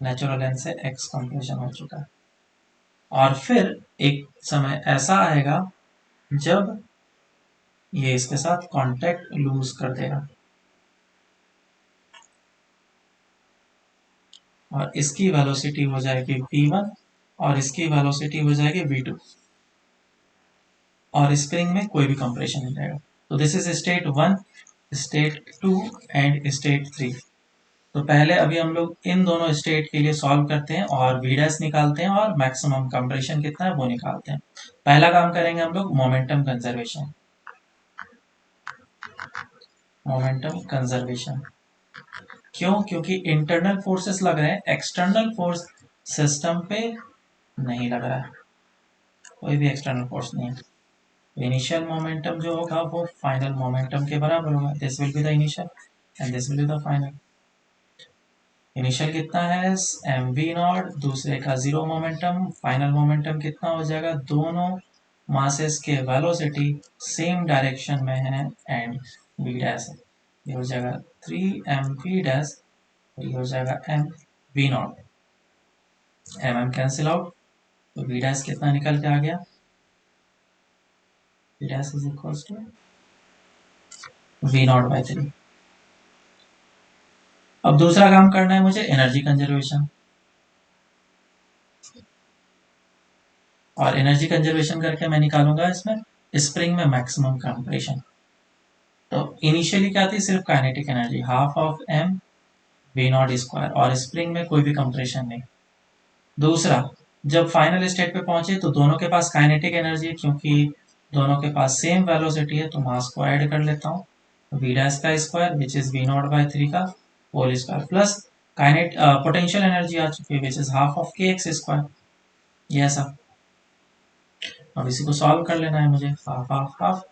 Speaker 1: नेचुरल लेंथ से x कंप्रेशन हो चुका है। और फिर एक समय ऐसा आएगा जब ये इसके साथ कांटेक्ट लूज कर देगा, और इसकी वेलोसिटी हो जाएगी v1 और इसकी वेलोसिटी हो जाएगी v2, और स्प्रिंग में कोई भी कंप्रेशन नहीं रहेगा। तो this is state 1, state 2 and state 3। तो पहले अभी हम लोग इन दोनों स्टेट के लिए सॉल्व करते हैं और v डैश निकालते हैं और मैक्सिमम कंप्रेशन कितना है वो निकालते हैं। पहला काम करेंगे हम लोग मोमेंटम कंजर्वेशन। मोमेंटम कंजर्वेशन क्यों, क्योंकि इंटरनल फोर्सेस लग रहे हैं, एक्सटर्नल फोर्स सिस्टम पे नहीं लग रहा है, कोई भी एक्सटर्नल फोर्स नहीं है। इनिशियल मोमेंटम जो होगा वो फाइनल मोमेंटम के बराबर होगा, this will be the initial and this will be the final. Initial कितना है एम वी नॉट, दूसरे का जीरो मोमेंटम, फाइनल मोमेंटम कितना हो जाएगा, दोनों मासेस के वेलोसिटी सेम डायरेक्शन में है एंड वी डैश, ये हो जाएगा 3m वी डैश, ये हो जाएगा m V naught, M cancel out, तो वी डैश कितना निकल के आ गया, V dash is equal to we not by 3। अब दूसरा काम करना है मुझे एनर्जी कंजर्वेशन, और एनर्जी कंजर्वेशन करके मैं निकालूंगा इसमें स्प्रिंग में मैक्सिमम कंप्रेशन। तो इनिशियली क्या थी, सिर्फ kinetic energy half of M we not square, और स्प्रिंग में कोई भी कंप्रेशन नहीं। दूसरा, जब फाइनल स्टेट पे पहुंचे तो दोनों के पास काइनेटिक एनर्जी है, क्योंकि दोनों के पास सेम वेलोसिटी है, तो मास को ऐड कर लेता हूँ, वी डैश का square which is V not by 3 का whole square, plus kinetic potential energy आ चुकी है विच इज हाफ ऑफ के एक्स स्क्वायर, ये ऐसा। अब इसी को सॉल्व कर लेना है मुझे, half half half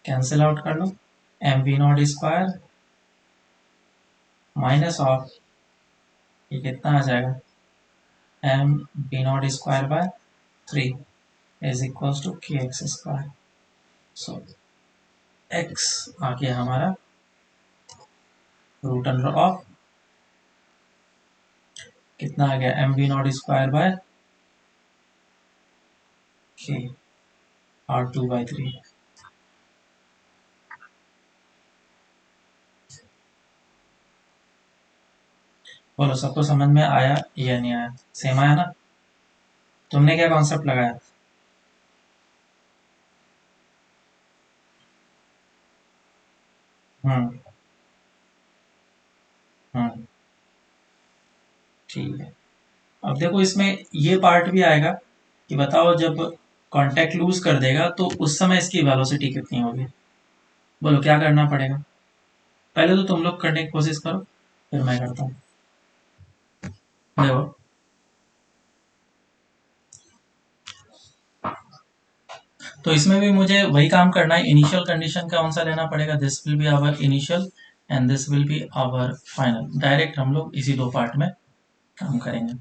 Speaker 1: cancel out कर लो, M we not square minus of, ये कितना आ जाएगा, M we not square by 3 is equal to K x square. So X आ गया हमारा रूट अंडर ऑफ, कितना आ गया, M we not square by K और 2/3। बोलो सबको समझ में आया या नहीं आया, सेम आया ना। तुमने क्या कॉन्सेप्ट लगाया, हम्म हम्म ठीक है। अब देखो इसमें ये पार्ट भी आएगा कि बताओ जब कांटेक्ट लूज कर देगा तो उस समय इसकी वेलोसिटी कितनी होगी। बोलो क्या करना पड़ेगा, पहले तो तुम लोग करने की कोशिश करो फिर मैं करता हूँ। देखो, तो इसमें भी मुझे वही काम करना है, इनिशियल कंडीशन कौन सा लेना पड़ेगा, this will be our initial and this will be our final. Direct हम लोग इसी दो पार्ट में काम करेंगे।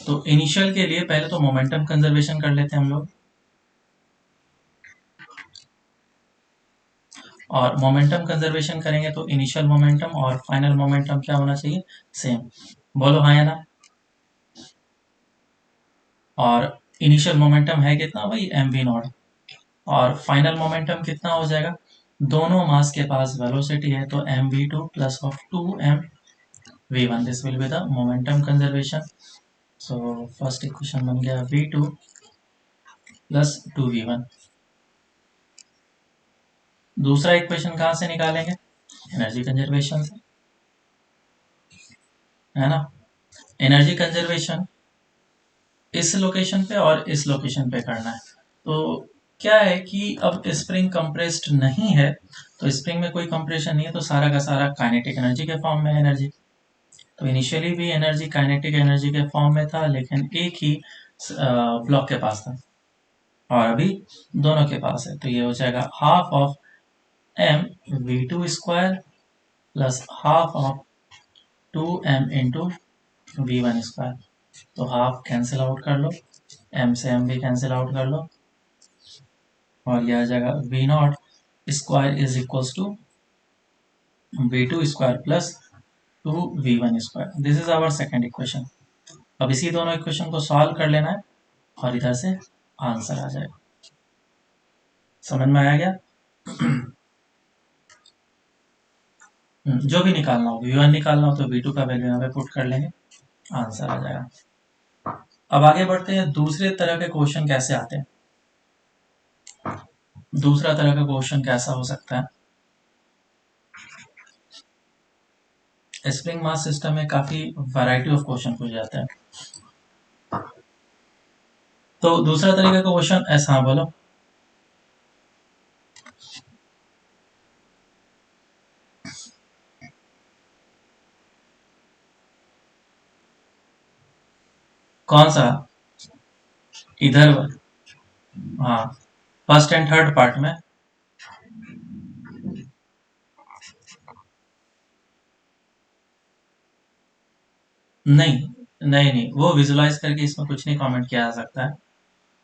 Speaker 1: तो इनिशियल के लिए पहले तो मोमेंटम कंजर्वेशन कर लेते हैं हम लोग। और मोमेंटम कंजर्वेशन करेंगे तो इनिशियल मोमेंटम और फाइनल मोमेंटम क्या होना चाहिए, सेम। बोलो हाँ या ना। और इनिशियल मोमेंटम है कितना भाई, एम वी नॉट। और फाइनल मोमेंटम कितना हो जाएगा, दोनों मास के पास वेलोसिटी है तो M V two plus of two M V one, this will be the momentum conservation. So first equation बन गया V two plus two V one. दूसरा इक्वेशन कहाँ से निकालेंगे, एनर्जी कंजर्वेशन से, है ना। एनर्जी कंजर्वेशन इस लोकेशन पे और इस लोकेशन पे करना है। तो क्या है कि अब स्प्रिंग कंप्रेस्ड नहीं है, तो स्प्रिंग में कोई कंप्रेशन नहीं है, तो सारा का सारा काइनेटिक एनर्जी के फॉर्म में एनर्जी। तो इनिशियली भी एनर्जी काइनेटिक एनर्जी के फॉर्म में था, लेकिन एक ही ब्लॉक के पास था, और अभी दोनों के पास है। तो ये हो जाएगा half of M V two square plus half of two M into we one square. तो हाफ कैंसिल आउट कर लो, एम से एम भी कैंसिल आउट कर लो, और यह आ जाएगा V not square is equals to V two square plus two V one square. This is our second equation. अब इसी दोनों इक्वेशन को सॉल्व कर लेना है और इधर से आंसर आ जाएगा। समझ में आया क्या। जो भी निकालना हो, वी वन निकालना हो तो वी टू का वैल्यू यहाँ पे पुट कर लेंगे, आंसर आ जाएगा। अब आगे बढ़ते हैं, दूसरे तरह के क्वेश्चन कैसे आते हैं। दूसरा तरह का क्वेश्चन कैसा हो सकता है, स्प्रिंग मास सिस्टम में काफी वैरायटी ऑफ क्वेश्चन पूछ जाते हैं। तो दूसरा तरीके का क्वेश्चन ऐसा, हाँ बोलो। कौन सा, इधर, हाँ, फर्स्ट एंड थर्ड पार्ट में। नहीं नहीं नहीं, वो विजुलाइज करके इसमें कुछ नहीं कमेंट किया जा सकता है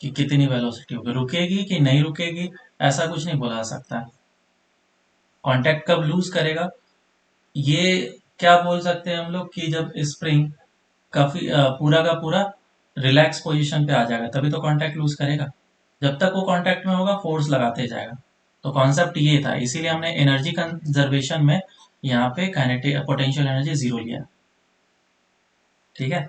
Speaker 1: कि कितनी वेलोसिटी होगी, रुकेगी कि नहीं रुकेगी, ऐसा कुछ नहीं बोला जा सकता है। कांटेक्ट कब लूज करेगा, ये क्या बोल सकते हैं हम लोग कि जब स्प्रिंग काफी पूरा का पूरा रिलैक्स पोजीशन पे आ जाएगा, तभी तो कांटेक्ट लूज करेगा। जब तक वो कांटेक्ट में होगा फोर्स लगाते जाएगा। तो कॉन्सेप्ट ये था, इसीलिए हमने एनर्जी कंजर्वेशन में यहाँ पे काइनेटिक पोटेंशियल एनर्जी जीरो लिया। ठीक है।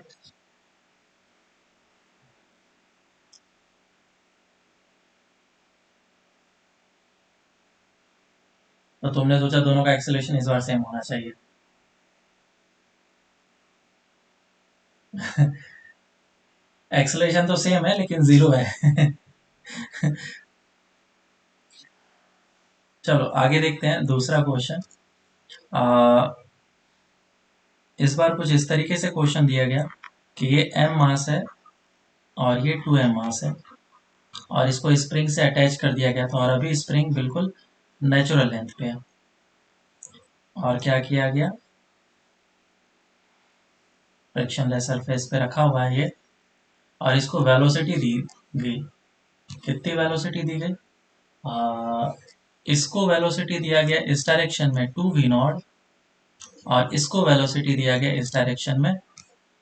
Speaker 1: तो तुमने सोचा दोनों का एक्सेलरेशन इस बार सेम होना चाहिए। एक्सेलरेशन तो सेम है लेकिन जीरो है। चलो आगे देखते हैं दूसरा क्वेश्चन। इस बार कुछ इस तरीके से क्वेश्चन दिया गया कि ये एम मास है और ये टू एम मास है, और इसको स्प्रिंग से अटैच कर दिया गया था, और अभी स्प्रिंग बिल्कुल नेचुरल लेंथ पे है। और क्या किया गया, फ्रिक्शनलेस सरफेस पे रखा हुआ है ये, और इसको वेलोसिटी दी गई। कितनी वेलोसिटी दी गई, इसको वेलोसिटी दिया गया इस डायरेक्शन में टू वी नॉट, और इसको वेलोसिटी दिया गया इस डायरेक्शन में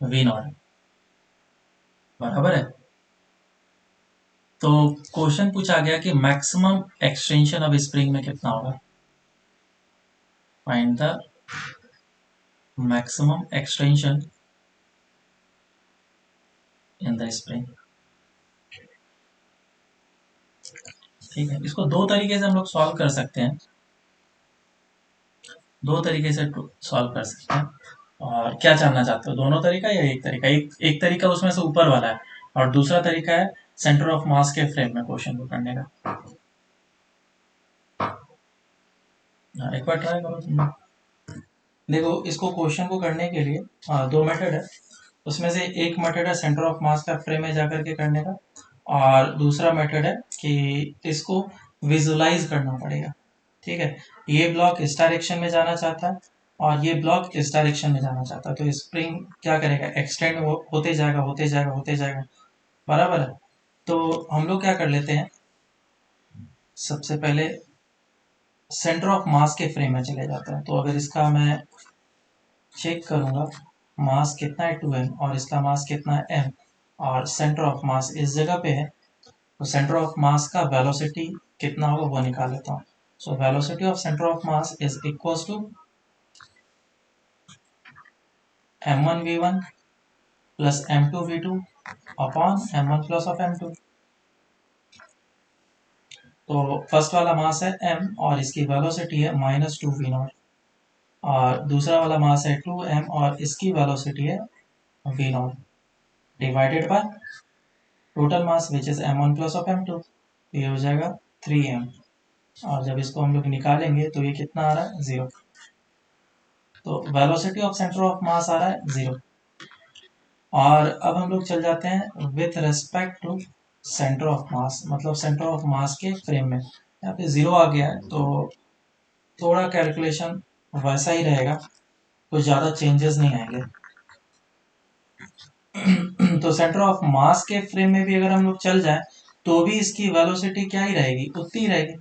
Speaker 1: वी नॉट। बराबर है। तो क्वेश्चन पूछा गया कि मैक्सिमम एक्सटेंशन ऑफ स्प्रिंग में कितना होगा, find the maximum extension in the spring. ठीक है, इसको दो तरीके से हम लोग सॉल्व कर सकते हैं, दो तरीके से सॉल्व कर सकते हैं। और क्या जानना चाहते हो, दोनों तरीका या एक तरीका, एक तरीका उसमें से ऊपर वाला है, और दूसरा तरीका है सेंटर ऑफ मास के फ्रेम में क्वेश्चन को करने का। एक बार ट्राई करो तुम। देखो, इसको क्वेश्चन को करने के लिए दो मेथड है। उसमें से एक मेथड है सेंटर ऑफ मास का फ्रेम में जाकर के करने का, और दूसरा मेथड है कि इसको विजुलाइज करना पड़ेगा। ठीक है, ये ब्लॉक इस डायरेक्शन में जाना चाहता है और ये ब्लॉक इस डायरेक्शन में जाना चाहता है, तो स्प्रिंग क्या करेगा, एक्सटेंड होते जाएगा होते जाएगा होते जाएगा, बराबर है। तो हम लोग क्या कर लेते हैं, सबसे पहले सेंटर ऑफ मास के फ्रेम में चले जाते हैं। तो अगर इसका मैं चेक करूंगा, मास कितना है 2m और इसका मास कितना है m, और सेंटर ऑफ मास इस जगह पे है, तो सेंटर ऑफ मास का वेलोसिटी कितना होगा वो निकाल लेता हूँ। So velocity of centre of mass is equals to m1v1 plus m2v2 upon m1 plus of m2। तो फर्स्ट वाला मास है m और इसकी वेलोसिटी है -2v0, और दूसरा वाला मास है 2m और इसकी वेलोसिटी है v0 divided by total mass which is m1 plus of m2, ये हो जाएगा 3m, और जब इसको हम लोग निकालेंगे तो ये कितना आ रहा है 0। तो velocity of centre of mass आ रहा है 0। और अब हम लोग चल जाते हैं with respect to centre of mass, मतलब सेंटर ऑफ मास के फ्रेम में। यहाँ पे 0 आ गया है तो थोड़ा कैलकुलेशन वैसा ही रहेगा, कुछ ज़्यादा चेंजेस नहीं आएंगे। तो सेंटर ऑफ मास के फ्रेम में भी अगर हम लोग चल जाए तो भी इसकी वेलोसिटी क्या ही रहेगी, उतनी ही रहेगी।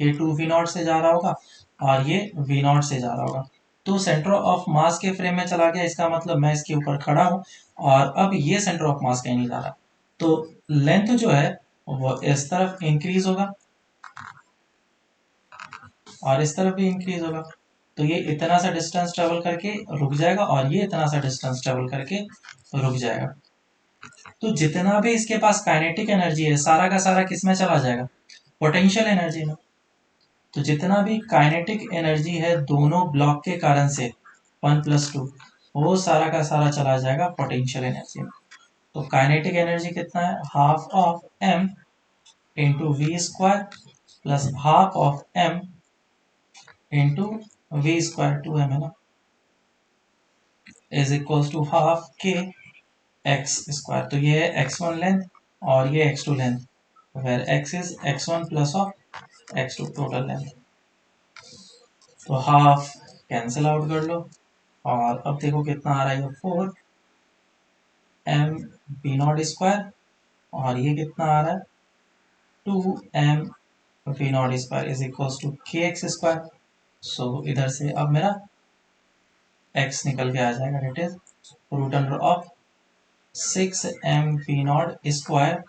Speaker 1: ये 2v0 से जा रहा होगा और ये v0 से जा रहा होगा, तो सेंटर ऑफ मास के फ्रेम में चला गया, इसका मतलब मैं इसके ऊपर खड़ा हूं और अब ये सेंटर ऑफ मास कहीं नहीं जा रहा, तो लेंथ जो है वो इस तरफ इंक्रीज होगा और इस तरफ भी इंक्रीज होगा। तो ये इतना सा डिस्टेंस ट्रेवल करके रुक जाएगा और ये इतना सा डिस्टेंस ट्रेवल करके रुक जाएगा। तो जितना भी इसके पास काइनेटिक एनर्जी है सारा का सारा किस में चला जाएगा, पोटेंशियल एनर्जी में। तो जितना भी काइनेटिक एनर्जी है दोनों ब्लॉक के कारण से 1+2, वो सारा का सारा चला जाएगा पोटेंशियल एनर्जी में। तो काइनेटिक एनर्जी कितना है, half of m into v square plus half of m into v square 2m है ना, is equals to half k x square. तो ये है x1 लेंथ और ये x2 length, where x is x1 plus of x2 total length. तो half cancel out कर लो और अब देखो कितना आ रहा है, 4m v0 स्क्वायर और ये कितना आ रहा है 2m v0 square is equals to kx square. So इधर से अब मेरा x निकल के आ जाएगा, it is root under of 6m v0 square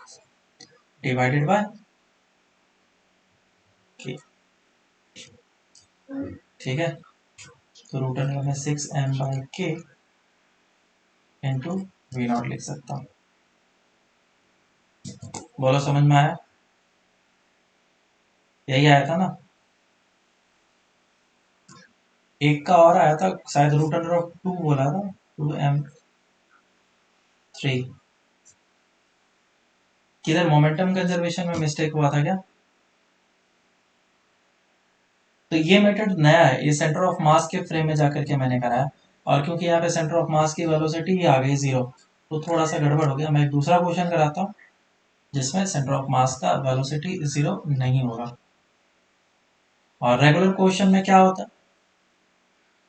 Speaker 1: divided by k। ठीक है, तो रूट अंडर में 6m/k इंटू v0 लिख सकता हूँ। बोलो समझ में आया, यही आया था ना। एक का और आया था शायद, रूट अंडर ऑफ 2 बोला था, 2m3। किधर मोमेंटम कंजर्वेशन में मिस्टेक हुआ था क्या? तो ये मेथड नया है, ये सेंटर ऑफ मास के फ्रेम में जाकर के मैंने कराया, और क्योंकि यहाँ पे सेंटर ऑफ मास की वेलोसिटी ही आ गई 0, तो थोड़ा सा गड़बड़ हो गया। मैं एक दूसरा क्वेश्चन कराता हूँ जिसमें सेंटर ऑफ मास का वेलोसिटी 0 नहीं होगा। और रेगुलर क्वेश्चन में क्या होता,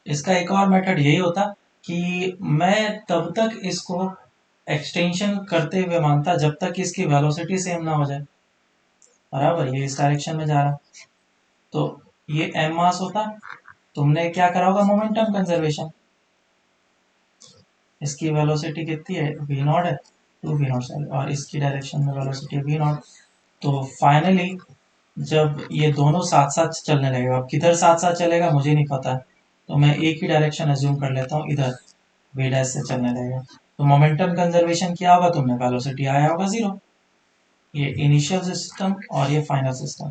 Speaker 1: इसका एक और मेथड यही होता कि मैं तब तक इसको एक्सटेंशन करते हुए मानता जब तक इसकी वेलोसिटी सेम ना हो जाए, बराबर ये इस डायरेक्शन में जा रहा, तो ये m मास होता, तुमने क्या करा होगा मोमेंटम कंजर्वेशन, इसकी वेलोसिटी कितनी है v0 है, 2v0 और इसकी डायरेक्शन में वेलोसिटी है v0। तो फाइनली जब ये दोनों साथ साथ चलने लगेगा, अब किधर साथ साथ चलेगा मुझे नहीं पता, तो मैं एक ही डायरेक्शन एज्यूम कर लेता हूँ, इधर v डैश से चलने लगेगा। तो मोमेंटम कंजर्वेशन किया होगा तुमने, वेलोसिटी आया होगा 0। ये इनिशियल सिस्टम और ये फाइनल सिस्टम,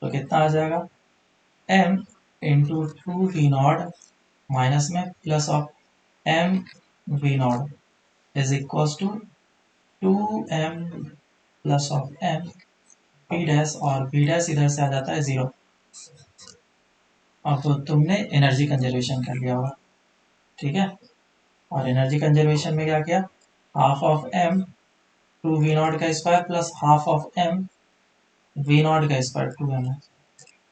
Speaker 1: तो कितना आ जाएगा m इंटू 2v0 माइनस में plus of m v0 is equals to 2m plus of m v dash, और v डैश इधर से आ जाता है 0। अब तो तुमने एनर्जी कंजर्वेशन कर लिया होगा, ठीक है। और एनर्जी कंजर्वेशन में क्या किया, हाफ ऑफ m 2v0 का square plus half of m V not का square 2m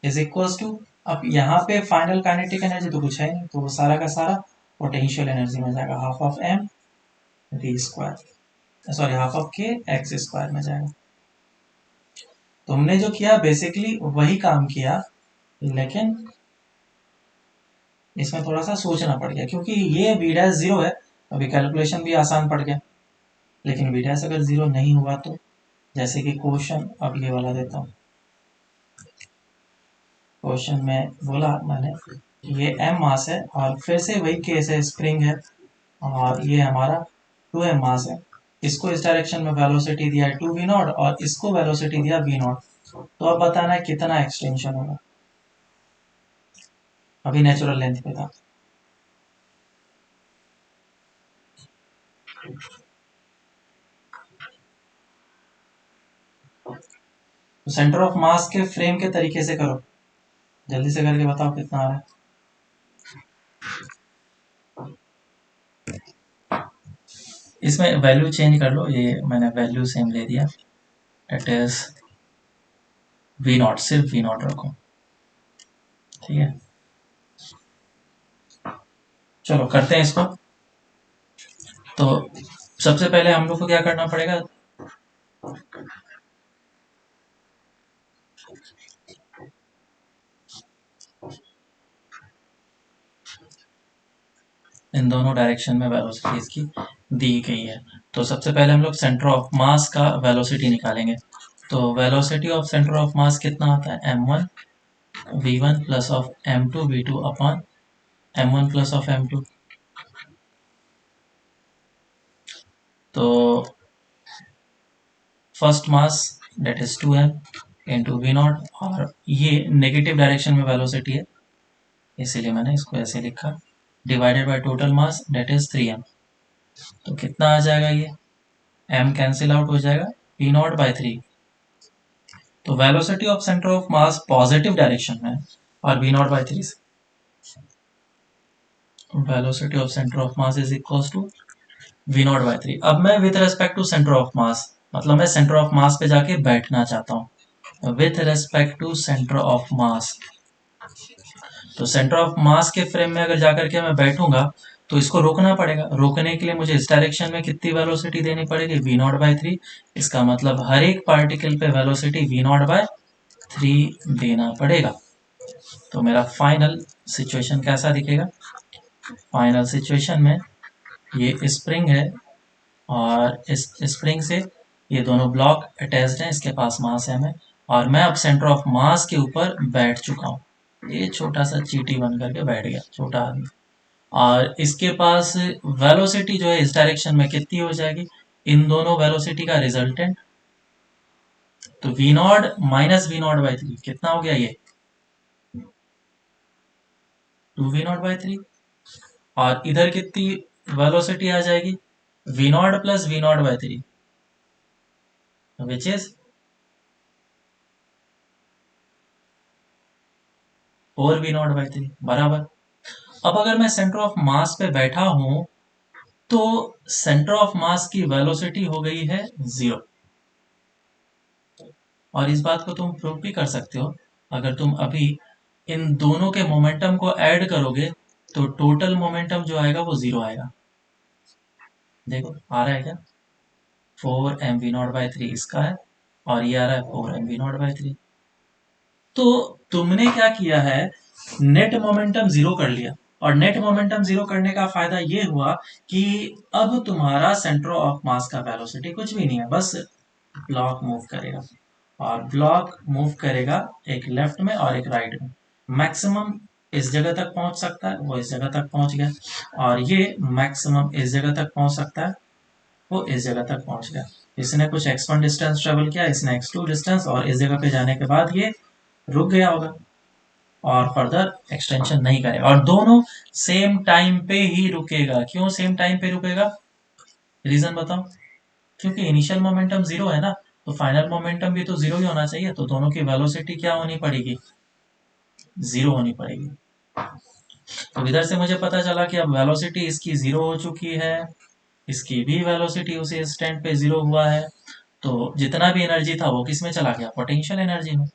Speaker 1: is equal to, अब यहाँ पे फाइनल काइनेटिक एनर्जी तो कुछ है नहीं, तो वो सारा का सारा पोटेंशियल एनर्जी में जाएगा, half of M we square, sorry half of के एक्स स्क्वायर में जाएगा। तुमने जो किया बेसिकली वही काम किया, लेकिन इसमें थोड़ा सा सोचना पड़ गया, क्योंकि ये वी डैश जीरो है, अभी कैलकुलेशन भी आसान पड़ गया। लेकिन वी डैश अगर जीरो नहीं हुआ तो, जैसे कि क्वेश्चन अब ये वाला देता हूँ, क्वेश्चन में बोला मैंने ये m मास है और फिर से वही केस है, स्प्रिंग है और ये हमारा 2m मास है। इसको इस डायरेक्शन में वेलोसिटी दिया है 2v0 और इसको वेलोसिटी दिया v0। तो अब बताना है कितना एक्सटेंशन होगा, अभी नेचुरल लेंथ पे था। तो सेंटर ऑफ मास के फ्रेम के तरीके से करो, जल्दी से करके बताओ कितना आ रहा है। इसमें वैल्यू चेंज कर लो, ये मैंने वैल्यू सेम ले दिया, इट इज वी नॉट, सिर्फ वी नॉट रखो, ठीक है। चलो करते हैं इसको। तो सबसे पहले हम लोग को क्या करना पड़ेगा, इन दोनों डायरेक्शन में वेलोसिटी इसकी दी गई है। तो सबसे पहले हम लोग सेंटर ऑफ मास का वेलोसिटी निकालेंगे। तो velocity of centre of mass कितना आता है, m1 v1 plus of m2 v2 upon m1 plus of m2। तो first mass that is 2m into v naught, और ये नेगेटिव डायरेक्शन में वेलोसिटी है इसीलिए मैंने इसको ऐसे लिखा, divided by total mass that is 3m। तो कितना आ जाएगा, ये m कैंसिल आउट हो जाएगा, v नॉट बाय 3। तो velocity of centre of mass positive direction में और v नॉट बाय 3 से, velocity of centre of mass is equals to v naught by 3। अब मैं with respect to centre of mass, मतलब मैं सेंटर ऑफ मास पे जाके बैठना चाहता हूँ, with respect to centre of mass. तो सेंटर ऑफ मास के फ्रेम में अगर जाकर के मैं बैठूंगा तो इसको रोकना पड़ेगा, रोकने के लिए मुझे इस डायरेक्शन में कितनी वेलोसिटी देनी पड़ेगी, v नॉट बाय 3। इसका मतलब हर एक पार्टिकल पे वेलोसिटी v नॉट बाय 3 देना पड़ेगा। तो मेरा फाइनल सिचुएशन कैसा दिखेगा, फाइनल सिचुएशन में ये स्प्रिंग है और इस स्प्रिंग से ये दोनों ब्लॉक अटैच्ड हैं, इसके पास मास है और मैं अब सेंटर ऑफ मास के ऊपर बैठ चुका हूँ। ये छोटा सा चींटी बन करके बैठ गया, छोटा आदमी, और इसके पास वेलोसिटी जो है इस डायरेक्शन में कितनी हो जाएगी, इन दोनों वेलोसिटी का रिजल्टेंट, तो v naught minus v not by 3 कितना हो गया, ये 2v0/3। और इधर कितनी वेलोसिटी आ जाएगी, v0 plus v0/3 which is 4v0/3 बराबर। अब अगर मैं सेंटर ऑफ मास पे बैठा हूं तो सेंटर ऑफ मास की वेलोसिटी हो गई है 0। और इस बात को तुम प्रूव भी कर सकते हो, अगर तुम अभी इन दोनों के मोमेंटम को ऐड करोगे तो टोटल मोमेंटम जो आएगा वो 0 आएगा। देखो आ रहा है क्या, 4mv0/3 इसका है और ये आ रहा है 4mv0/3। तो तुमने क्या किया है, नेट मोमेंटम 0 कर लिया, और नेट मोमेंटम 0 करने का फायदा ये हुआ कि अब तुम्हारा सेंटर ऑफ मास का वेलोसिटी कुछ भी नहीं है, बस ब्लॉक मूव करेगा, और ब्लॉक मूव करेगा एक लेफ्ट में और एक राइट में। मैक्सिमम इस जगह तक पहुंच सकता है, वो इस जगह तक पहुंच गया, और ये मैक्सिमम इस जगह तक पहुंच सकता है, वो इस जगह तक पहुंच गया। इसने कुछ x1 डिस्टेंस ट्रेवल किया, इसने x2 डिस्टेंस, और इस जगह पे जाने के बाद ये रुक गया होगा और फर्दर एक्सटेंशन नहीं करेगा, और दोनों सेम टाइम पे ही रुकेगा। क्यों सेम टाइम पे रुकेगा, रीजन बताओ। क्योंकि इनिशियल मोमेंटम 0 है ना, तो फाइनल मोमेंटम भी तो 0 ही होना चाहिए, तो दोनों की वेलोसिटी क्या होनी पड़ेगी, 0 होनी पड़ेगी। तो इधर से मुझे पता चला कि अब वेलोसिटी इसकी 0 हो चुकी है, इसकी भी वेलोसिटी उसी इंस्टेंट पे 0 हुआ है। तो जितना भी एनर्जी था वो किस में चला गया, पोटेंशियल एनर्जी में।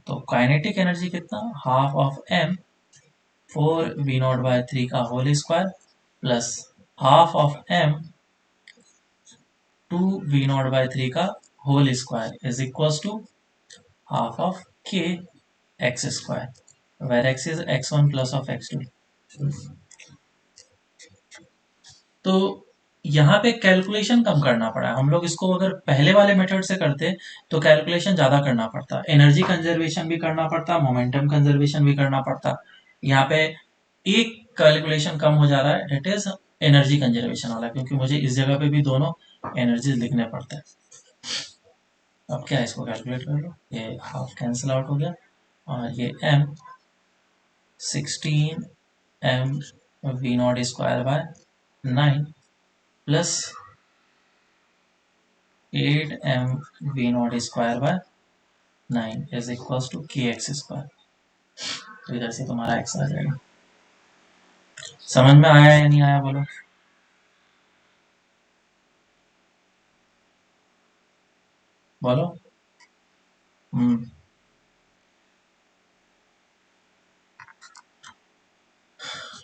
Speaker 1: तो काइनेटिक एनर्जी कितना, हाफ ऑफ एम 4v0/3 का whole square plus half of M 2v0/3 का whole square is equal to half of के x square, where X is x1 plus of x2। तो यहाँ पे calculation कम करना पड़ा। हम लोग इसको अगर पहले वाले मेथड से करते तो कैलकुलेशन ज्यादा करना पड़ता, एनर्जी कंजर्वेशन भी करना पड़ता, मोमेंटम कंजर्वेशन भी करना पड़ता। यहाँ पे एक कैलकुलेशन कम हो जा रहा है, डेट इज एनर्जी कंजर्वेशन वाला, क्योंकि मुझे इस जगह पे भी दोनों एनर्जी लिखने पड़ते हैं। अब क्या है, इसको कैलकुलेट कर लो, ये हाफ कैंसिल आउट हो गया और ये m 16 m v0 square plus 8 m v0 square is equal to K x square. तो इधर से तुम्हारा x आ जाएगा। समझ में आया या नहीं आया बोलो, बोलो। हम्म,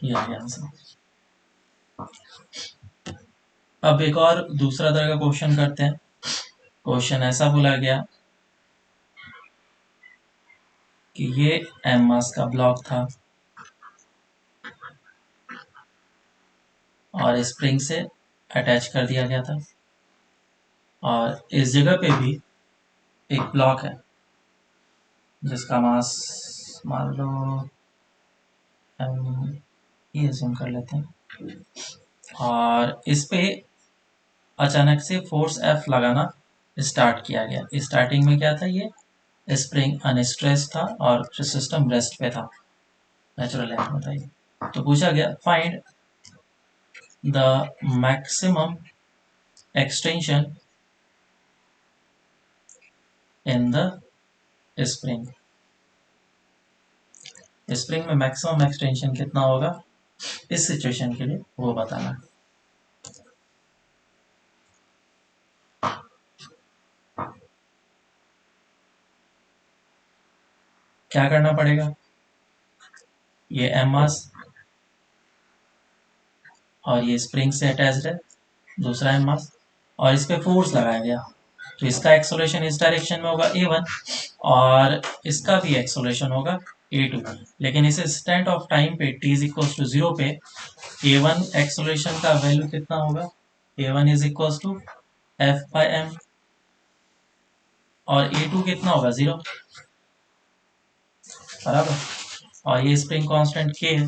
Speaker 1: ये आंसर। अब एक और दूसरा तरह का क्वेश्चन करते हैं। क्वेश्चन ऐसा बोला गया कि ये एम मास का ब्लॉक था और स्प्रिंग से अटैच कर दिया गया था, और इस जगह पे भी एक ब्लॉक है जिसका मास मान लो ये जूम कर लेते हैं, और इस पे अचानक से फोर्स एफ लगाना स्टार्ट किया गया। स्टार्टिंग में क्या था, ये स्प्रिंग अनस्ट्रेस था और सिस्टम रेस्ट पे था, नेचुरल लेंथ में था ये। तो पूछा गया find the maximum extension in the spring. Spring में मैक्सिमम एक्सटेंशन कितना होगा इस सिचुएशन के लिए, वो बताना। क्या करना पड़ेगा, ये एम मास और ये स्प्रिंग से अटैच्ड है दूसरा एम मास, और इस पे फोर्स लगाया गया, तो इसका एक्सोलेशन इस डायरेक्शन में होगा a1 और इसका भी एक्सोलेशन होगा a2। लेकिन इस इंस्टेंट ऑफ टाइम पे t इज इक्वल टू 0 पे a1 एक्सोलेशन का वैल्यू कितना होगा, a1 is equal to f/m, और a2 कितना होगा 0, बराबर। और ये स्प्रिंग कांस्टेंट k है।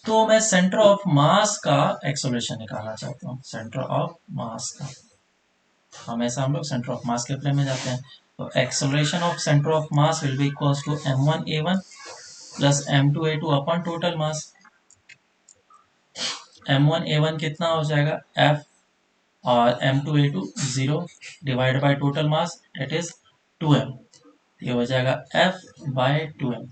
Speaker 1: तो मैं सेंटर ऑफ मास का एक्सोलेशन निकालना चाहता हूँ, सेंटर ऑफ मास का। हमेशा हम लोग सेंटर ऑफ मास के फ्रेम में जाते हैं। तो acceleration of centre of mass will be equal to m1 a1 plus m2 a2 upon total mass. m1 a1 कितना हो जाएगा f, और m2 a2 0 divide by total mass it is 2m, ये हो जाएगा f/2m।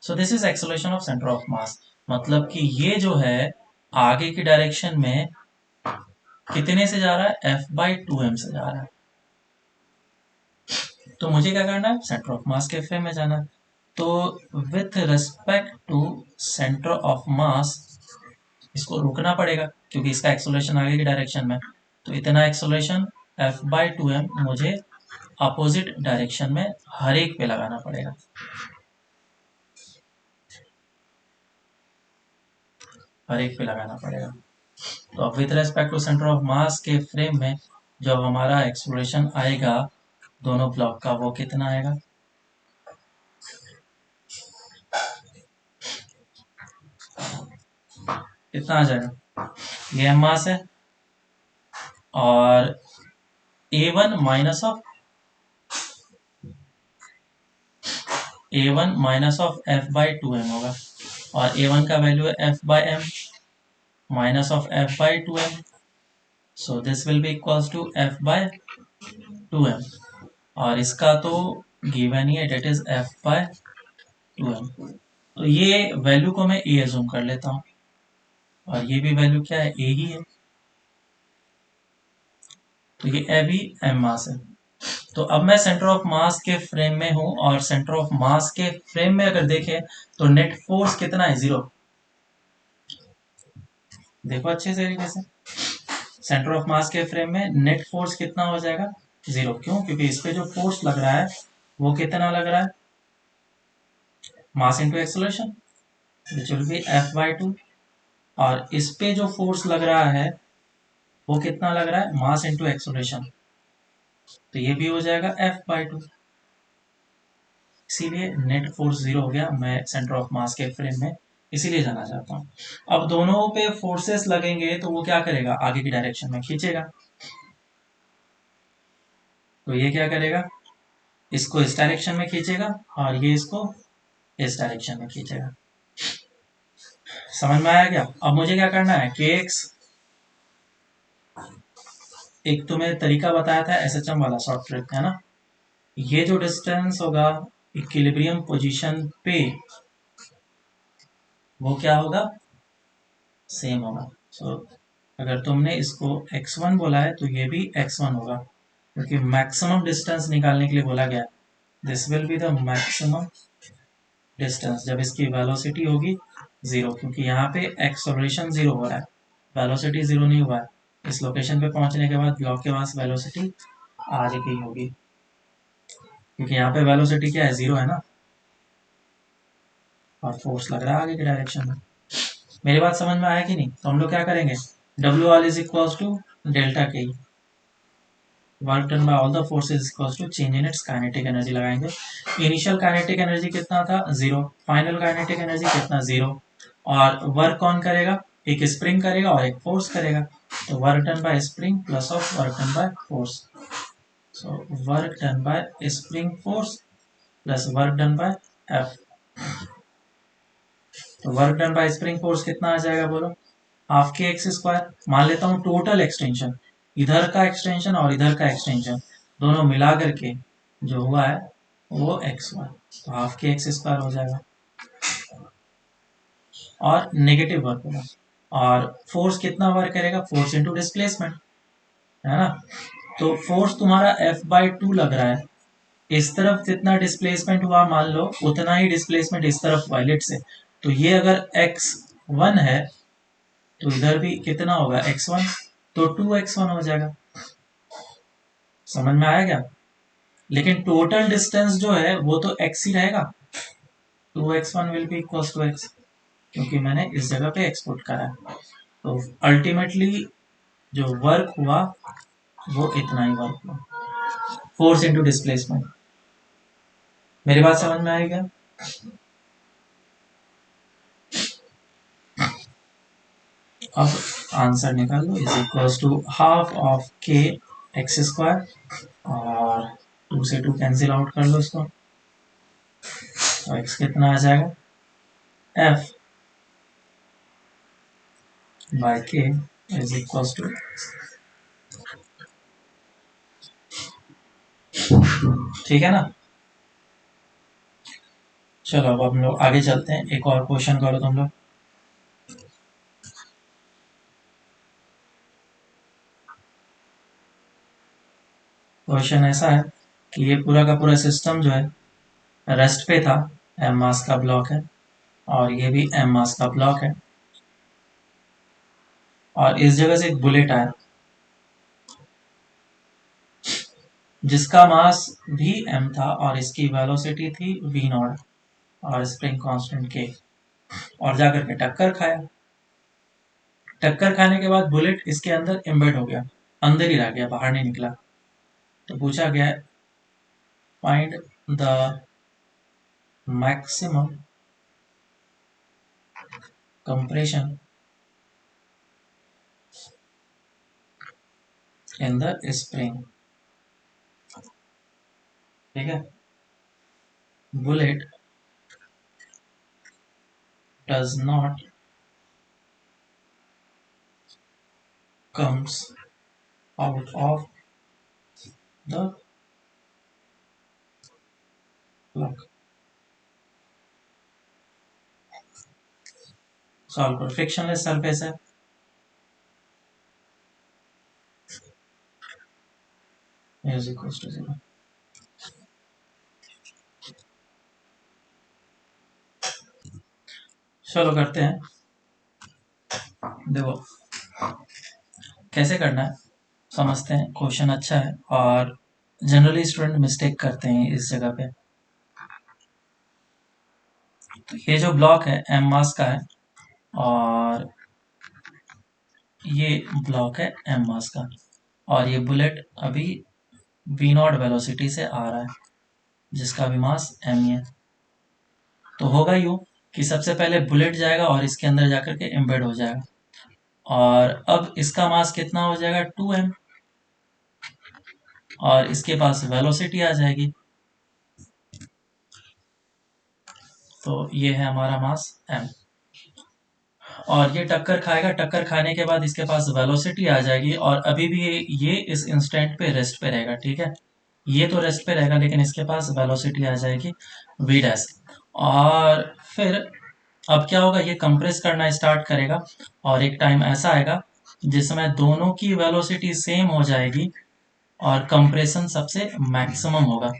Speaker 1: So this is एक्सोलेशन of centre of mass. मतलब कि ये जो है आगे की डायरेक्शन में कितने से जा रहा है, f/2m से जा रहा है। तो मुझे क्या करना है, सेंटर ऑफ मास के फ्रेम में जाना है। तो with respect to centre of mass इसको रोकना पड़ेगा, क्योंकि इसका एक्सोलेशन आगे की डायरेक्शन में। तो इतना एक्सोलेशन f/2m मुझे अपोजिट डायरेक्शन में हर एक पे लगाना पड़ेगा, हर एक पे लगाना पड़ेगा। तो अब with respect to centre of mass के फ्रेम में जब हमारा एक्सप्लोरेशन आएगा दोनों ब्लॉक का, वो कितना आएगा, कितना आ जाएगा, ये एम मास है और a1 माइनस ऑफ f/2m होगा, और a1 का वैल्यू है f/m minus of f/2m। So this will be equals to f/2m, और इसका तो गिवन ही है, डेट इज f/2m। तो ये वैल्यू को मैं a एज्यूम कर लेता हूँ, और ये भी वैल्यू क्या है, a ही है। तो ये ए भी एम मास है। तो अब मैं सेंटर ऑफ मास के फ्रेम में हूं, और सेंटर ऑफ मास के फ्रेम में अगर देखें तो नेट फोर्स कितना है, 0। देखो अच्छे से तरीके से, सेंटर ऑफ मास के फ्रेम में नेट फोर्स कितना हो जाएगा, 0। क्यों? क्योंकि इस पे जो फोर्स लग रहा है वो कितना लग रहा है, mass into acceleration, which will be F/2। और इस पे जो फोर्स लग रहा है वो कितना लग रहा है, मास इंटू एक्सेलरेशन, तो ये भी हो जाएगा F/2। इसीलिए नेट फोर्स 0 हो गया। मैं सेंटर ऑफ मास के फ्रेम में इसीलिए जाना चाहता हूँ। अब दोनों पे फोर्सेस लगेंगे तो वो क्या करेगा, आगे की डायरेक्शन में खींचेगा। तो ये क्या करेगा, इसको इस डायरेक्शन में खींचेगा, और ये इसको इस डायरेक्शन में खींचेगा। समझ में आया क्या? अब मुझे क्या करना है, के एक्स, एक तुम्हें तरीका बताया था एसएचएम वाला शॉर्ट ट्रिक, है ना। ये जो डिस्टेंस होगा इक्विलिब्रियम पोजीशन पे, वो क्या होगा, सेम होगा। सो अगर तुमने इसको x1 बोला है तो ये भी x1 होगा, क्योंकि मैक्सिमम डिस्टेंस निकालने के लिए बोला गया। This will be the maximum distance जब इसकी वेलोसिटी होगी 0, क्योंकि यहाँ पे एक्सलरेशन 0 हो रहा है, वेलोसिटी 0 नहीं हुआ है। इस लोकेशन पे पहुंचने के बाद ब्लॉक के पास वेलोसिटी आगे की होगी, क्योंकि यहाँ पे वेलोसिटी क्या है, 0 है ना, और फोर्स लग रहा है आगे के डायरेक्शन में। मेरी बात समझ में आया कि नहीं? तो हम लोग क्या करेंगे, W is equal to delta K, work done by all the forces equals to change in its kinetic energy लगाएंगे। इनिशियल काइनेटिक एनर्जी कितना था, 0। फाइनल काइनेटिक एनर्जी कितना, 0। और वर्क कौन करेगा, एक स्प्रिंग करेगा और एक फोर्स करेगा। तो work done by spring plus of work done by force, so work done by spring force plus work done by F. तो work done by spring force कितना आ जाएगा, बोलो, हाफ के एक्स स्क्वायर। मान लेता हूँ टोटल एक्सटेंशन, इधर का एक्सटेंशन और इधर का एक्सटेंशन दोनों मिला करके जो हुआ है वो एक्स हुआ, तो हाफ के एक्स स्क्वायर हो जाएगा। और नेगेटिव वर्क होगा, और फोर्स कितना वर्क करेगा, फोर्स इंटू डिस्प्लेसमेंट, है ना। तो फोर्स तुम्हारा F/2 लग रहा है, इस तरफ जितना डिस्प्लेसमेंट हुआ मान लो उतना ही डिस्प्लेसमेंट इस तरफ वायलेट से। तो ये अगर x1 है तो इधर भी कितना होगा, x1, तो 2x1 हो जाएगा। समझ में आया क्या? लेकिन टोटल डिस्टेंस जो है वो तो x ही रहेगा, 2x1 will be equal to x, क्योंकि मैंने इस जगह पे एक्सपोर्ट करा है। तो अल्टीमेटली जो वर्क हुआ वो इतना ही वर्क हुआ, फोर्स इंटू डिस्प्लेसमेंट। मेरी बात समझ में आएगा? अब आंसर निकाल लो, is equal to half of के एक्स स्क्वायर, और 2 से 2 कैंसिल आउट कर लो इसको, तो x कितना आ जाएगा, f बाय के इज इक्वल टू, ठीक है ना। चलो अब हम लोग आगे चलते हैं, एक और क्वेश्चन करो तुम लोग। क्वेश्चन ऐसा है कि ये पूरा का पूरा सिस्टम जो है रेस्ट पे था, एम मास का ब्लॉक है, और ये भी एम मास का ब्लॉक है, और इस जगह से एक बुलेट आया जिसका मास भी एम था, और इसकी वेलोसिटी थी वी नॉट, और स्प्रिंग कांस्टेंट के, और जाकर के टक्कर खाया। टक्कर खाने के बाद बुलेट इसके अंदर एम्बेड हो गया, अंदर ही रह गया, बाहर नहीं निकला। तो पूछा गया find the maximum compression in the spring. ठीक है, bullet does not comes out of the plug। Solve करो, फ्रिक्शनलेस सरफेस है, इज इक्वल टू 0। चलो करते हैं। देखो कैसे करना है समझते हैं। क्वेश्चन अच्छा है और जनरली स्टूडेंट मिस्टेक करते हैं इस जगह पे। तो ये जो ब्लॉक है एम मास का है और ये ब्लॉक है एम मास का, और ये बुलेट अभी वी नॉट वेलोसिटी से आ रहा है जिसका भी मास एम है। तो होगा यूं कि सबसे पहले बुलेट जाएगा और इसके अंदर जाकर के एम्बेड हो जाएगा, और अब इसका मास कितना हो जाएगा 2m, और इसके पास वेलोसिटी आ जाएगी। तो ये है हमारा मास m, और ये टक्कर खाएगा। टक्कर खाने के बाद इसके पास वेलोसिटी आ जाएगी, और अभी भी ये इस इंस्टेंट पे रेस्ट पे रहेगा। ठीक है, ये तो रेस्ट पे रहेगा लेकिन इसके पास वेलोसिटी आ जाएगी v डैश। और फिर अब क्या होगा, ये कंप्रेस करना स्टार्ट करेगा, और एक टाइम ऐसा आएगा जिसमें दोनों की वेलोसिटी सेम हो जाएगी और कंप्रेशन सबसे मैक्सिमम होगा।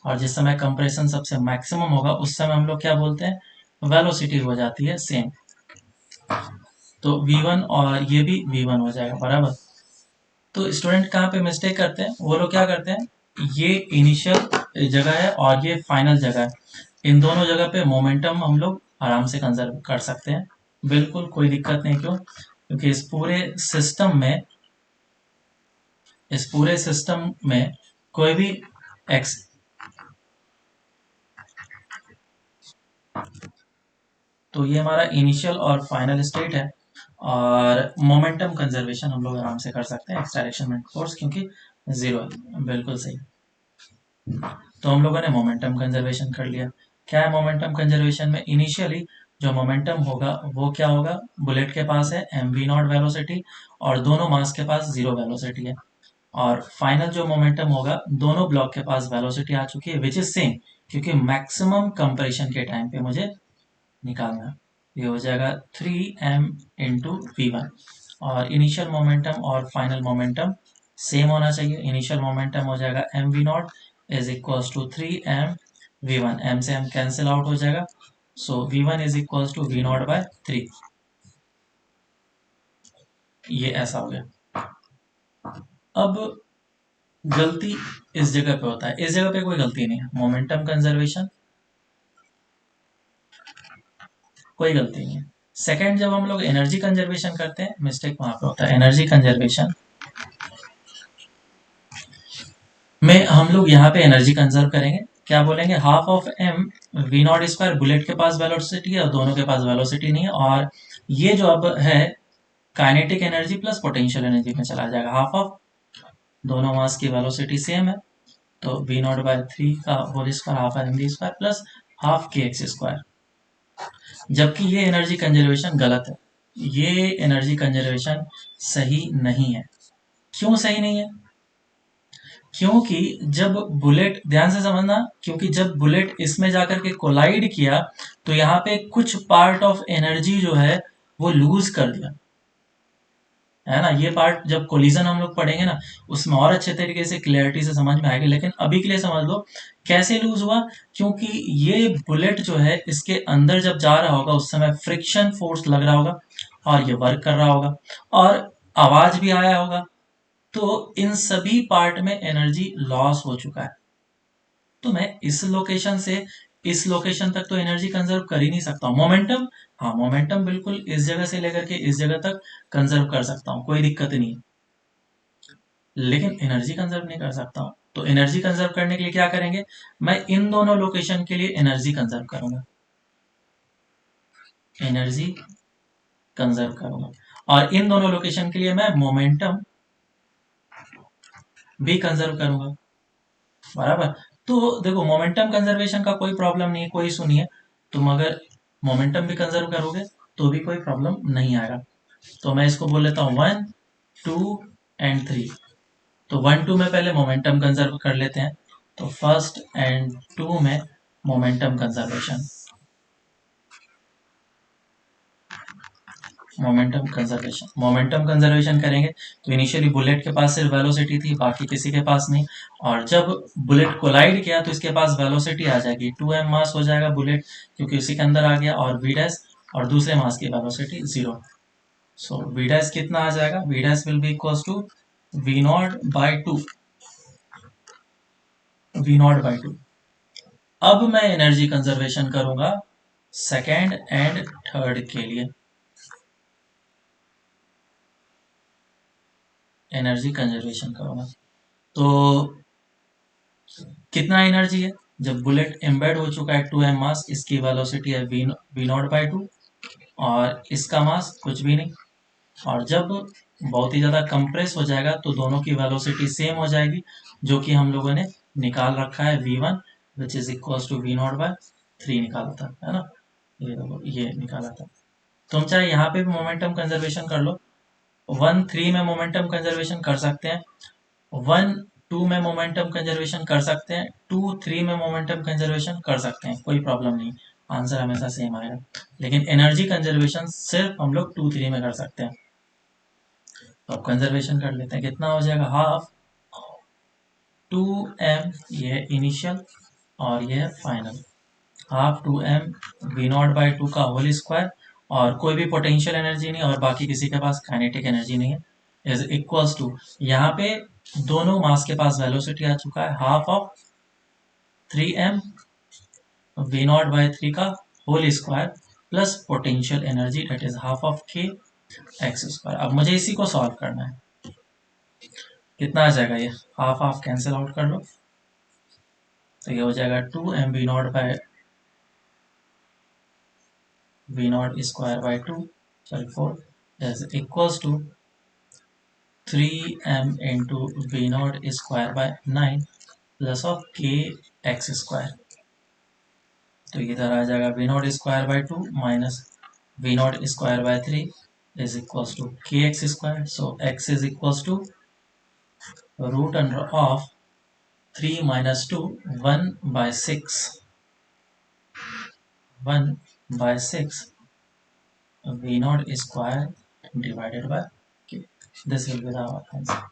Speaker 1: और जिस समय कंप्रेशन सबसे मैक्सिमम होगा उस समय हम लोग क्या बोलते हैं, वेलोसिटी हो जाती है सेम। तो v1 और ये भी v1 हो जाएगा बराबर। तो स्टूडेंट कहाँ पे मिस्टेक करते हैं, वो लोग क्या करते हैं, ये इनिशियल जगह है और ये फाइनल जगह है, इन दोनों जगह पे मोमेंटम हम लोग आराम से कंजर्व कर सकते हैं, बिल्कुल कोई दिक्कत नहीं। क्यों? क्योंकि इस पूरे सिस्टम में कोई भी एक्स, तो ये हमारा इनिशियल और फाइनल स्टेट है, और मोमेंटम कंजर्वेशन हम लोग आराम से कर सकते हैं एक्स डायरेक्शन में फोर्स, क्योंकि जीरो है। बिल्कुल सही। तो हम लोगों ने मोमेंटम कंजर्वेशन कर लिया। क्या है मोमेंटम कंजर्वेशन में, इनिशियली जो मोमेंटम होगा वो क्या होगा, बुलेट के पास है एम वी नॉट वेलोसिटी और दोनों मास के पास जीरो वेलोसिटी है, और फाइनल जो मोमेंटम होगा दोनों ब्लॉक के पास वेलोसिटी आ चुकी है विच इज सेम, क्योंकि मैक्सिमम कंप्रेशन के टाइम पे मुझे निकालना। ये हो जाएगा 3m इंटू वी वन, और इनिशियल मोमेंटम और फाइनल मोमेंटम सेम होना चाहिए। इनिशियल मोमेंटम हो जाएगा M we naught is equals to 3m v one, m से एम कैंसिल आउट हो जाएगा, so v one is equals to we naught by 3। ये ऐसा हो गया। अब गलती इस जगह पे होता है, इस जगह पे कोई गलती नहीं है, मोमेंटम कंजर्वेशन कोई गलती नहीं है। सेकेंड, जब हम लोग एनर्जी कंजर्वेशन करते हैं मिस्टेक वहां पे होता है। एनर्जी कंजर्वेशन में हम लोग यहाँ पे एनर्जी कंजर्व करेंगे, क्या बोलेंगे, half of M we not square, bullet के पास वेलोसिटी है और दोनों के पास वेलोसिटी नहीं है, और ये जो अब है kinetic energy plus potential energy में चला जाएगा। हाफ ऑफ, दोनों मास की वेलोसिटी सेम है, तो वी नॉट बाय 3 का whole square half M we square plus half k x square. जबकि ये एनर्जी कंजर्वेशन गलत है, ये एनर्जी कंजर्वेशन सही नहीं है। क्यों सही नहीं है? क्योंकि जब बुलेट, ध्यान से समझना, क्योंकि जब बुलेट इसमें जाकर के कोलाइड किया तो यहाँ पे कुछ पार्ट ऑफ एनर्जी जो है वो लूज कर दिया, है ना। ये पार्ट जब कोलिजन हम लोग पढ़ेंगे ना उसमें और अच्छे तरीके से क्लियरिटी से समझ में आएगी, लेकिन अभी के लिए समझ लो कैसे लूज हुआ। क्योंकि ये बुलेट जो है इसके अंदर जब जा रहा होगा उस समय फ्रिक्शन फोर्स लग रहा होगा और ये वर्क कर रहा होगा और आवाज भी आया होगा, तो इन सभी पार्ट में एनर्जी लॉस हो चुका है। तो मैं इस लोकेशन से इस लोकेशन तक तो एनर्जी कंजर्व कर ही नहीं सकता हूँ। मोमेंटम, हाँ मोमेंटम बिल्कुल इस जगह से लेकर के इस जगह तक कंजर्व कर सकता हूँ, कोई दिक्कत नहीं है, लेकिन एनर्जी कंजर्व नहीं कर सकता हूँ। तो एनर्जी कंजर्व करने के लिए क्या करेंगे, मैं इन दोनों लोकेशन के लिए एनर्जी कंजर्व करूंगा, एनर्जी कंजर्व करूंगा, और इन दोनों लोकेशन के लिए मैं मोमेंटम भी कंजर्व करूंगा, बराबर। तो देखो मोमेंटम कंजर्वेशन का कोई प्रॉब्लम नहीं है, कोई इशू नहीं है। तुम अगर मोमेंटम भी कंजर्व करोगे तो भी कोई प्रॉब्लम नहीं आएगा। तो मैं इसको बोल लेता हूँ 1 2 एंड 3। तो 1 2 में पहले मोमेंटम कंजर्व कर लेते हैं, तो फर्स्ट एंड 2 में मोमेंटम कंजर्वेशन, मोमेंटम कंजर्वेशन करेंगे तो इनिशियली बुलेट के पास सिर्फ वेलोसिटी थी, बाकी किसी के पास नहीं। और जब बुलेट कोलाइड किया तो इसके पास वेलोसिटी आ जाएगी 2m मास हो जाएगा बुलेट, क्योंकि उसी के अंदर आ गया, और v डैश और दूसरे मास की वेलोसिटी 0। सो v डैश कितना आ जाएगा, v dash will be equals to v0/2, v0/2। अब मैं एनर्जी कंजर्वेशन करूंगा सेकेंड एंड थर्ड के लिए। एनर्जी कंजर्वेशन करूंगा तो कितना एनर्जी है, जब बुलेट एम्बेड हो चुका है 2m मास, इसकी वेलोसिटी है v0/2 और इसका मास कुछ भी नहीं। और जब बहुत ही ज़्यादा कंप्रेस हो जाएगा तो दोनों की वेलोसिटी सेम हो जाएगी, जो कि हम लोगों ने निकाल रखा है v1 which is equals to v0/3 निकाला था, है ना। ये देखो ये निकाला था। तुम चाहे यहाँ पे भी मोमेंटम कंजर्वेशन कर लो, 1 3 में मोमेंटम कंजर्वेशन कर सकते हैं, 1 2 में मोमेंटम कंजर्वेशन कर सकते हैं, 2 3 में मोमेंटम कंजर्वेशन कर सकते हैं, कोई प्रॉब्लम नहीं, आंसर हमेशा सेम आएगा। लेकिन एनर्जी कंजर्वेशन सिर्फ हम लोग 2 3 में कर सकते हैं। तो अब कंजर्वेशन कर लेते हैं, कितना हो जाएगा, हाफ 2m, ये इनिशियल और ये फाइनल, हाफ 2m v0/2 का होल स्क्वायर, और कोई भी पोटेंशियल एनर्जी नहीं और बाकी किसी के पास काइनेटिक एनर्जी नहीं है, इज इक्वल्स टू, यहाँ पे दोनों मास के पास वेलोसिटी आ चुका है, हाफ ऑफ 3m v0/3 का whole square plus potential energy that is half of k x square. अब मुझे इसी को सॉल्व करना है, कितना आ जाएगा, ये हाफ हाफ कैंसिल आउट कर लो, तो ये हो जाएगा 2m v0/2 sorry 4 is equals to 3m into v0/9 plus of k x square. तो इधर आ जाएगा v0/2 minus v0/3 is equals to kx square. So x is equals to root under of 3 minus 2, 1/6, 1/6 v0 square divided by k. This will be the answer.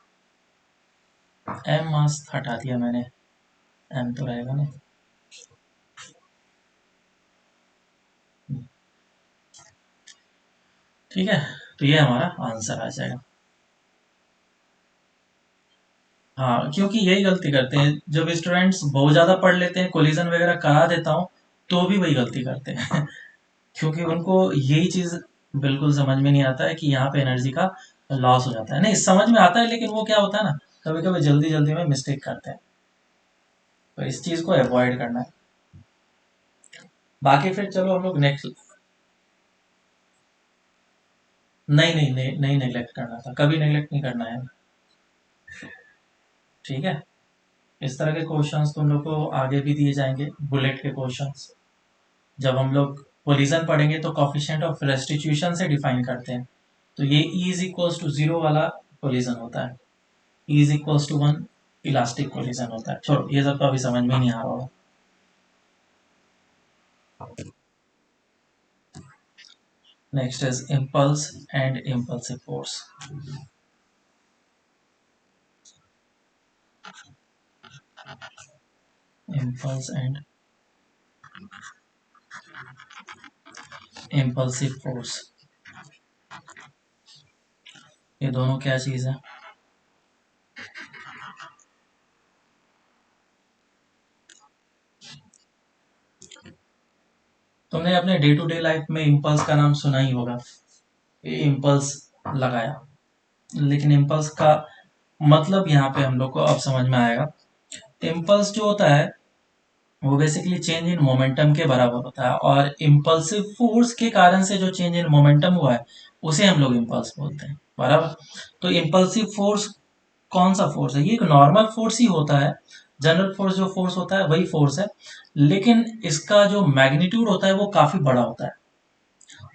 Speaker 1: m मास हटा दिया मैंने, m तो रहेगा ना। ठीक है, तो ये हमारा आंसर आ जाएगा। हाँ, क्योंकि यही गलती करते हैं जब स्टूडेंट्स बहुत ज़्यादा पढ़ लेते हैं, कोलिजन वगैरह करा देता हूँ तो भी वही गलती करते हैं क्योंकि उनको यही चीज़ बिल्कुल समझ में नहीं आता है कि यहाँ पे एनर्जी का लॉस हो जाता है। नहीं, समझ में आता है, लेकिन वो क्या होता है ना, कभी कभी जल्दी जल्दी में मिस्टेक करते हैं, तो इस चीज़ को अवॉइड करना है। बाकी फिर चलो हम लोग नेक्स्ट, नहीं नहीं नहीं नहीं नेग्लेक्ट करना था, कभी नेग्लेक्ट नहीं करना है। ठीक है, इस तरह के क्वेश्चंस तुम लोग को आगे भी दिए जाएंगे, बुलेट के क्वेश्चंस। जब हम लोग कोलिजन पढ़ेंगे तो कॉफिशिएंट ऑफ रेस्टिट्यूशन से डिफाइन करते हैं, तो ये E इज इक्वल्स टू 0 वाला कोलिजन होता है, E is equals to 1 elastic collision होता है। छोड़ो, ये सब तो अभी समझ में नहीं आ रहा होगा। Next is impulse and impulsive force. Impulse and impulsive force, ये दोनों क्या चीज है। तुमने अपने डे टू डे लाइफ में इम्पल्स का नाम सुना ही होगा, ये इम्पल्स लगाया, लेकिन इम्पल्स का मतलब यहाँ पे हम लोग को अब समझ में आएगा। इम्पल्स जो होता है वो बेसिकली चेंज इन मोमेंटम के बराबर होता है, और इम्पल्सिव फोर्स के कारण से जो चेंज इन मोमेंटम हुआ है उसे हम लोग इम्पल्स बोलते हैं, बराबर। तो इम्पल्सिव फोर्स कौन सा फोर्स है, ये एक नॉर्मल फोर्स ही होता है, जनरल फोर्स जो फोर्स होता है वही फोर्स है, लेकिन इसका जो मैग्नीट्यूड होता है वो काफी बड़ा होता है,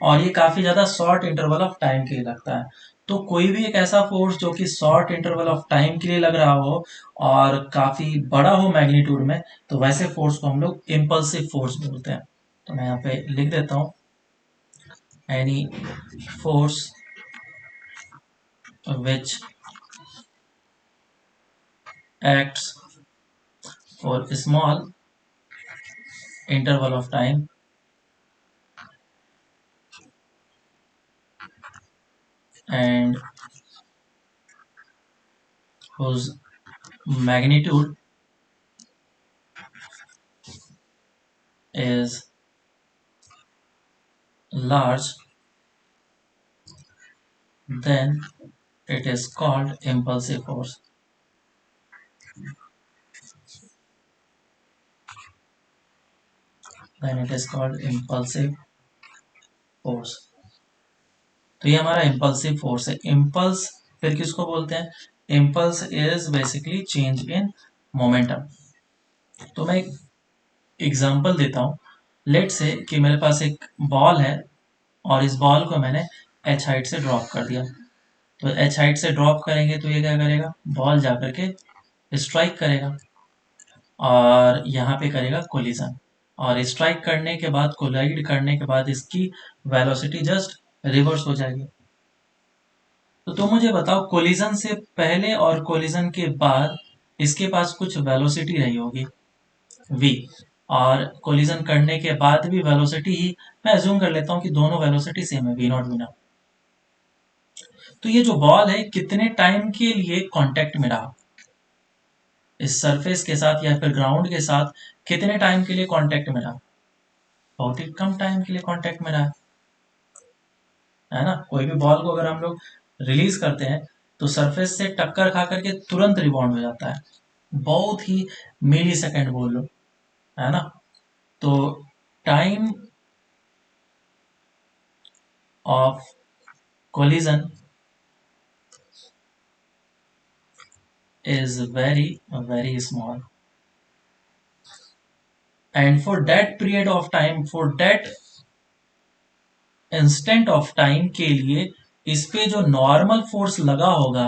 Speaker 1: और ये काफी ज्यादा शॉर्ट इंटरवल ऑफ टाइम के लिए लगता है। तो कोई भी एक ऐसा फोर्स जो कि शॉर्ट इंटरवल ऑफ टाइम के लिए लग रहा हो और काफी बड़ा हो मैग्नीट्यूड में, तो वैसे फोर्स को हम लोग इम्पल्सिव फोर्स बोलते हैं। तो मैं यहाँ पे लिख देता हूँ any force which acts for a small interval of time and whose magnitude is large, then it is called impulsive force. Then it is called impulsive force. तो ये हमारा इम्पल्सिव फोर्स है. इम्पल्स फिर किसको बोलते हैं? Impulse is basically change in momentum. तो मैं एक एग्जांपल देता हूँ. लेट से कि मेरे पास एक बॉल है और इस बॉल को मैंने एच हाइट से ड्रॉप कर दिया. तो एच हाइट से ड्रॉप करेंगे तो ये क्या करेगा? बॉल जाकर के स्ट्राइक करेगा और यहाँ पे करेगा कोलिजन. और स्ट्राइक करने के बाद, कोलाइड करने के बाद इसकी वेलोसिटी जस्ट रिवर्स हो जाएगी. तो तुम मुझे बताओ, कोलिजन से पहले और कोलिजन के बाद इसके पास कुछ वेलोसिटी रही होगी v, और कोलिजन करने के बाद भी वेलोसिटी ही. मैं अज्यूम कर लेता हूँ कि दोनों वेलोसिटी सेम है, v नॉट v नॉट. तो ये जो बॉल है कितने टाइम के लिए कांटेक्ट में रहा इस सरफेस के साथ या फिर ग्राउंड के साथ? कितने टाइम के लिए कांटेक्ट में रहा? बहुत ही कम टाइम के लिए कांटेक्ट में रहा है ना. कोई भी बॉल को अगर हम लोग रिलीज करते हैं तो सरफेस से टक्कर खा करके तुरंत रिबाउंड हो जाता है. बहुत ही मिली सेकेंड बोल लो, है ना. तो time of collision is very small, and for that period of time, for that instant of time के लिए इस पे जो नॉर्मल फोर्स लगा होगा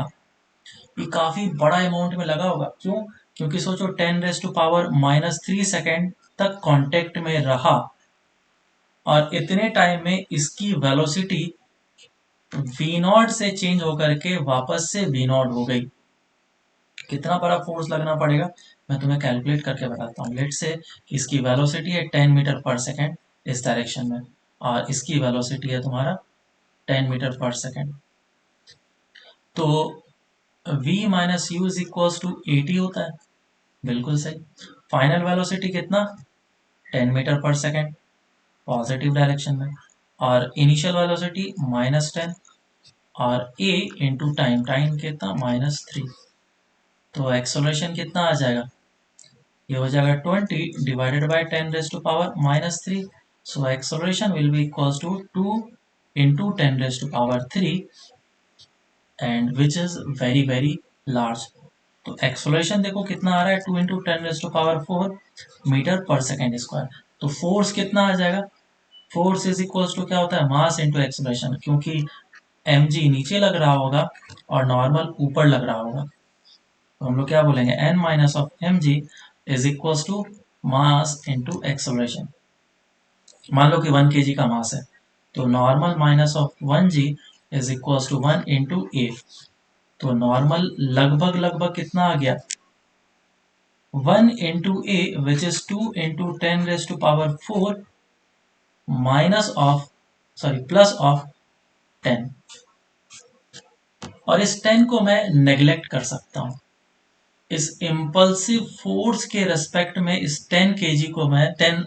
Speaker 1: ये काफी बड़ा अमाउंट में लगा होगा. क्यों? क्योंकि सोचो 10⁻³ सेकेंड तक कांटेक्ट में रहा और इतने टाइम में इसकी वेलोसिटी वी नॉट से चेंज होकर के वापस से वी नॉट हो गई. कितना बड़ा फोर्स लगना पड़ेगा मैं तुम्हें कैलकुलेट करके बताता हूँ. लेट से इसकी वेलोसिटी है 10 मीटर पर सेकेंड इस डायरेक्शन में और इसकी वेलोसिटी है तुम्हारा 10 मीटर पर सेकेंड. तो v minus u is equal to 80 होता है. बिल्कुल सही. फाइनल वेलोसिटी कितना? 10 metre per second positive direction में, और इनिशियल वेलोसिटी -10, और a इंटू टाइम, टाइम कितना? -3. तो एक्सलेशन कितना आ जाएगा? ये हो जाएगा 20 divided by 10⁻³ so acceleration will be equal to 2 into 10⁻³ and which is very large. तो एक्सलेशन देखो कितना आ रहा है? 2 into 10⁻⁴ metre per second square. तो फोर्स कितना आ जाएगा? फोर्स इज इक्वल टू क्या होता है? मास इंटू एक्सलेशन. क्योंकि mg नीचे लग रहा होगा और नॉर्मल ऊपर लग रहा होगा, तो हम लोग क्या बोलेंगे? n minus of mg is equal to mass into acceleration. मान लो कि 1 kg का मास है तो normal minus of 1g is equal to 1 into A. तो नॉर्मल लगभग लगभग कितना आ गया? 1 into A which is 2 into 10⁻⁴ minus of, sorry, plus of 10. और इस 10 को मैं नेग्लेक्ट कर सकता हूं. इस इम्पल्सिव फोर्स के रेस्पेक्ट में इस 10 kg को मैं, 10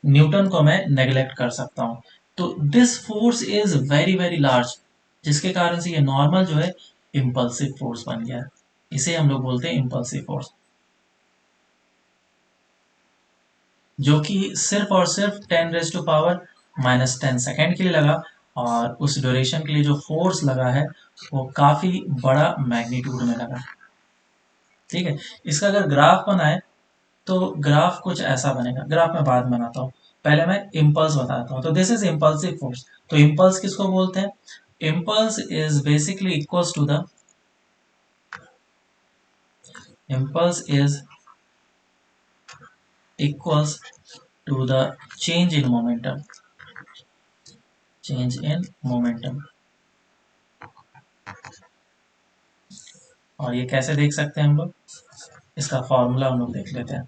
Speaker 1: न्यूटन को मैं नेग्लेक्ट कर सकता हूं. तो this force is very large, जिसके कारण से ये नॉर्मल जो है इम्पल्सिव फोर्स बन गया है. इसे हम लोग बोलते हैं इम्पल्सिव फोर्स, जो कि सिर्फ और सिर्फ 10⁻⁻10 सेकेंड के लिए लगा, और उस ड्यूरेशन के लिए जो फोर्स लगा है वो काफी बड़ा मैग्नीट्यूड में लगा. ठीक है. इसका अगर ग्राफ बनाए तो ग्राफ कुछ ऐसा बनेगा. ग्राफ मैं बाद में बनाता हूँ, पहले मैं इम्पल्स बताता हूँ. तो दिस इज इम्पल्सिव फोर्स. तो इम्पल्स किसको बोलते हैं? Impulse is basically equals to the, impulse is equals to the change in momentum. Change in momentum. और ये कैसे देख सकते हैं हम लोग, इसका फॉर्मूला हम लोग देख लेते हैं।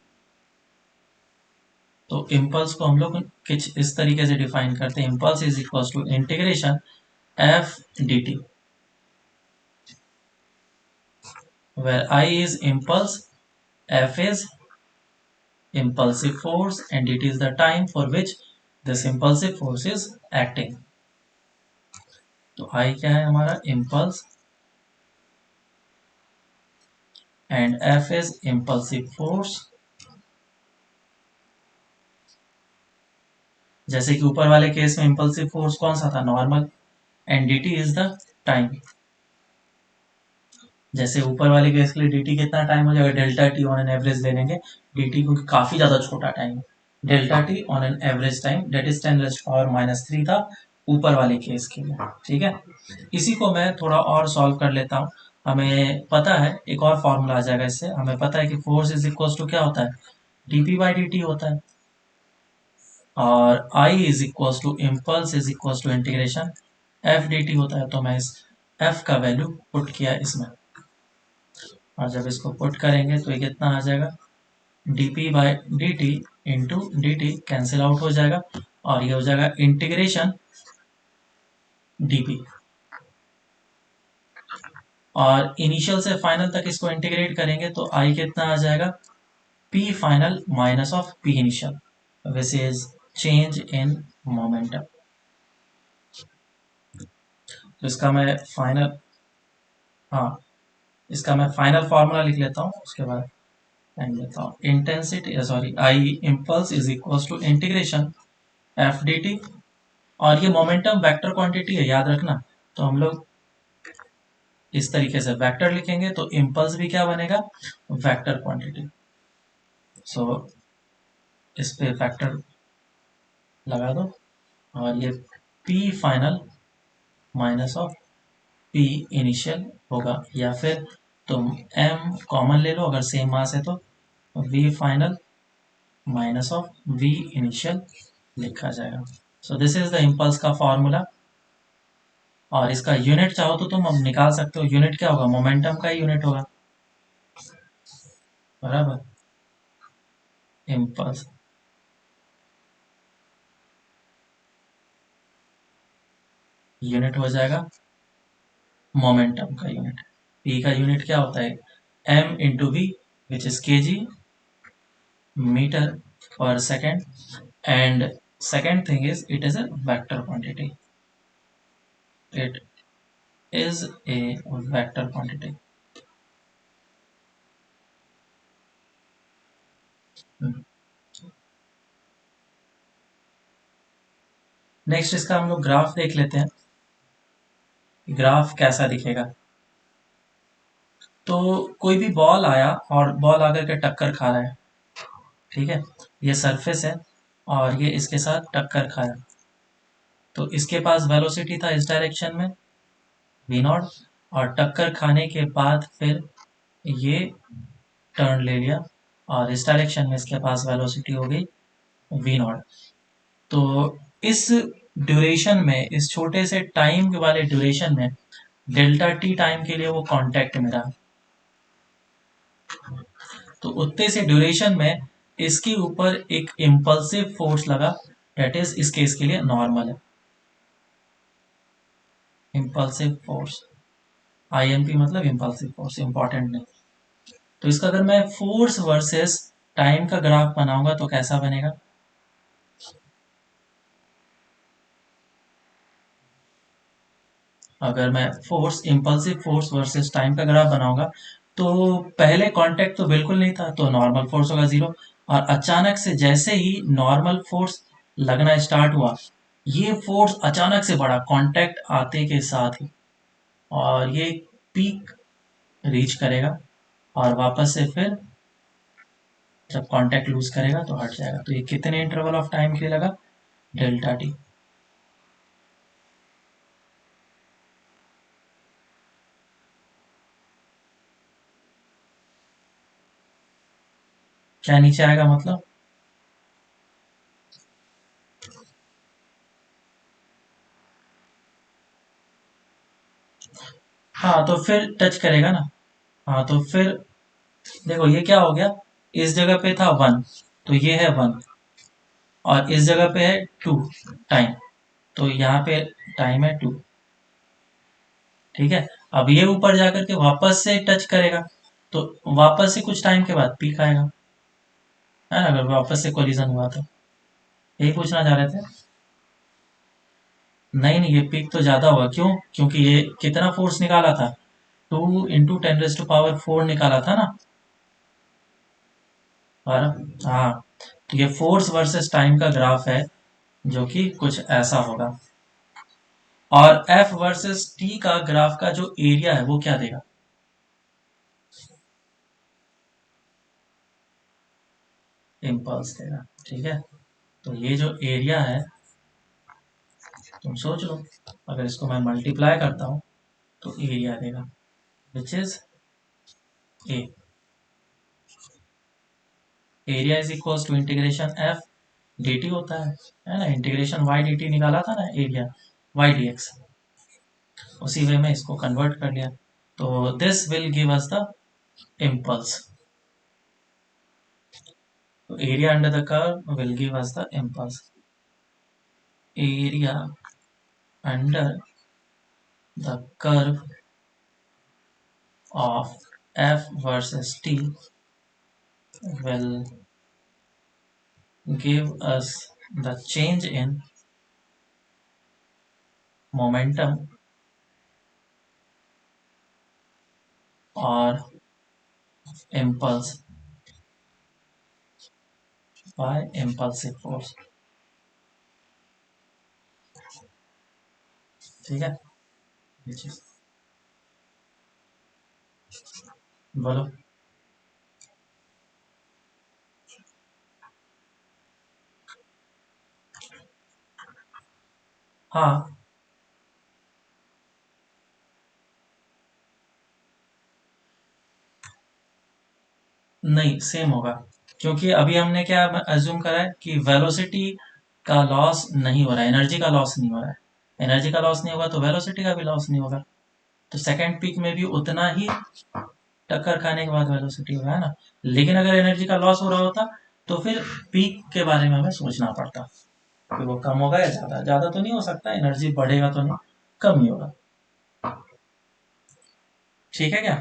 Speaker 1: तो इम्पल्स को हम लोग कुछ इस तरीके से डिफाइन करते हैं, impulse is equal to integration f d t, where I is impulse, F is impulsive force, and it is the time for which this impulsive force is acting. तो I क्या है हमारा impulse, and F is impulsive force। जैसे कि ऊपर वाले case में impulsive force कौन सा था, normal, and dt is the time. जैसे ऊपर वाले केस के लिए dt कितना टाइम हो जाएगा, delta T on an average ले लेंगे, dt क्योंकि काफी ज्यादा छोटा टाइम है, delta T on an average time that is 10⁻³ था ऊपर वाले केस के लिए। ठीक है, इसी को मैं थोड़ा और सॉल्व कर लेता हूँ। हमें पता है एक और फॉर्मूला आ जाएगा इससे, हमें पता है कि फोर्स इज इक्वल टू क्या होता है, dp/dt होता है, और I is equal to impulse is equal to integration f d t होता है। तो मैं इस f का वैल्यू पुट किया इसमें, और जब इसको पुट करेंगे तो ये कितना आ जाएगा, dp/dt into D T cancel out हो जाएगा, और ये हो जाएगा इंटीग्रेशन dp, और इनिशियल से फाइनल तक इसको इंटीग्रेट करेंगे तो I कितना आ जाएगा, p final minus of p initial which is change in momentum. तो इसका मैं फाइनल, हाँ, इसका मैं फाइनल फार्मूला लिख लेता हूँ, उसके बाद टाइम लेता हूँ। Intensity sorry I impulse is equal to integration f d t, और ये मोमेंटम वेक्टर क्वांटिटी है याद रखना, तो हम लोग इस तरीके से वेक्टर लिखेंगे तो इम्पल्स भी क्या बनेगा, वेक्टर क्वांटिटी। सो इस पे वेक्टर लगा दो, और ये p final minus of p initial होगा, या फिर तुम m कॉमन ले लो अगर सेम मास है तो v final minus of v initial लिखा जाएगा। So this is the impulse का फॉर्मूला, और इसका यूनिट चाहो तो तुम अब निकाल सकते हो, यूनिट क्या होगा, मोमेंटम का यूनिट होगा, बराबर, इम्पल्स यूनिट हो जाएगा मोमेंटम का यूनिट। p का यूनिट क्या होता है, m into v which is k g metre per second, and second thing is it is a vector quantity, it is a vector quantity। Next इसका हम लोग ग्राफ देख लेते हैं, ग्राफ कैसा दिखेगा। तो कोई भी बॉल आया और बॉल आकर के टक्कर खा रहा है, ठीक है, ये सरफेस है और ये इसके साथ टक्कर खाया, तो इसके पास वेलोसिटी था इस डायरेक्शन में v नॉट, और टक्कर खाने के बाद फिर ये टर्न ले लिया और इस डायरेक्शन में इसके पास वेलोसिटी हो गई v नॉट। तो इस ड्यूरेशन में, इस छोटे से टाइम वाले ड्यूरेशन में डेल्टा टी टाइम के लिए वो कांटेक्ट में रहा, तो उतने से ड्यूरेशन में इसके ऊपर एक इम्पल्सिव फोर्स लगा, डेट इज इस केस के लिए नॉर्मल है, इम्पल्सिव फोर्स, आईएमपी मतलब इम्पल्सिव फोर्स, इंपॉर्टेंट नहीं। तो इसका अगर मैं फोर्स वर्सेस टाइम का ग्राफ बनाऊंगा तो कैसा बनेगा, अगर मैं force, impulsive force versus time का ग्राफ बनाऊंगा तो पहले कांटेक्ट तो बिल्कुल नहीं था तो नॉर्मल फोर्स होगा जीरो, और अचानक से जैसे ही नॉर्मल फोर्स लगना स्टार्ट हुआ, ये फोर्स अचानक से बढ़ा कांटेक्ट आते के साथ ही, और ये पीक रीच करेगा, और वापस से फिर जब कांटेक्ट लूज करेगा तो हट जाएगा। तो ये कितने इंटरवल ऑफ टाइम के लिए लगा, डेल्टा टी। क्या नीचे आएगा मतलब, हाँ तो फिर टच करेगा ना। हाँ तो फिर देखो ये क्या हो गया, इस जगह पे था 1, तो ये है 1, और इस जगह पे है 2 टाइम, तो यहाँ पे टाइम है 2। ठीक है। अब ये ऊपर जाकर के वापस से टच करेगा, तो वापस से कुछ टाइम के बाद पीक आएगा, है ना, अगर वापस से कोलिजन हुआ तो। यही पूछना चाह रहे थे। नहीं नहीं, ये पीक तो ज्यादा हुआ, क्यों? क्योंकि ये कितना फोर्स निकाला था, 2 × 10⁻⁴ निकाला था ना। और हाँ, तो ये फोर्स वर्सेस टाइम का ग्राफ है, जो कि कुछ ऐसा होगा। और एफ वर्सेस टी का ग्राफ का जो एरिया है वो क्या देगा? इम्पल्स देगा। ठीक है। तो ये जो एरिया है, तुम सोच लो, अगर इसको मैं मल्टीप्लाई करता हूँ तो एरिया देगा, which is a. Area is equal to integration f d t होता है ना, इंटीग्रेशन वाई डी टी निकाला था ना एरिया, वाई डी एक्स, उसी वे में इसको कन्वर्ट कर लिया। तो this will give us the impulse. तो area under the curve will give us the impulse. Area under the curve of f versus t will give us the change in momentum or impulse by impulsive force। ठीक है, ये चीज बोलो। हाँ, नहीं same होगा, क्योंकि अभी हमने क्या अज्यूम करा है कि वेलोसिटी का लॉस नहीं हो रहा है, एनर्जी का लॉस नहीं हो रहा है। एनर्जी का लॉस नहीं होगा तो वेलोसिटी का भी लॉस नहीं होगा, तो सेकेंड पीक में भी उतना ही टक्कर खाने के बाद वेलोसिटी होगा, है ना। लेकिन अगर एनर्जी का लॉस हो रहा होता तो फिर पीक के बारे में हमें सोचना पड़ता कि वो कम होगा या ज्यादा। ज्यादा तो नहीं हो सकता, एनर्जी बढ़ेगा तो नहीं, कम ही होगा। ठीक है क्या?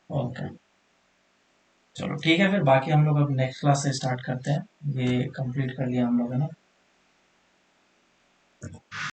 Speaker 1: ओके, चलो ठीक है, फिर बाकी हम लोग अब नेक्स्ट क्लास से स्टार्ट करते हैं। ये कंप्लीट कर लिया हम लोगों ने।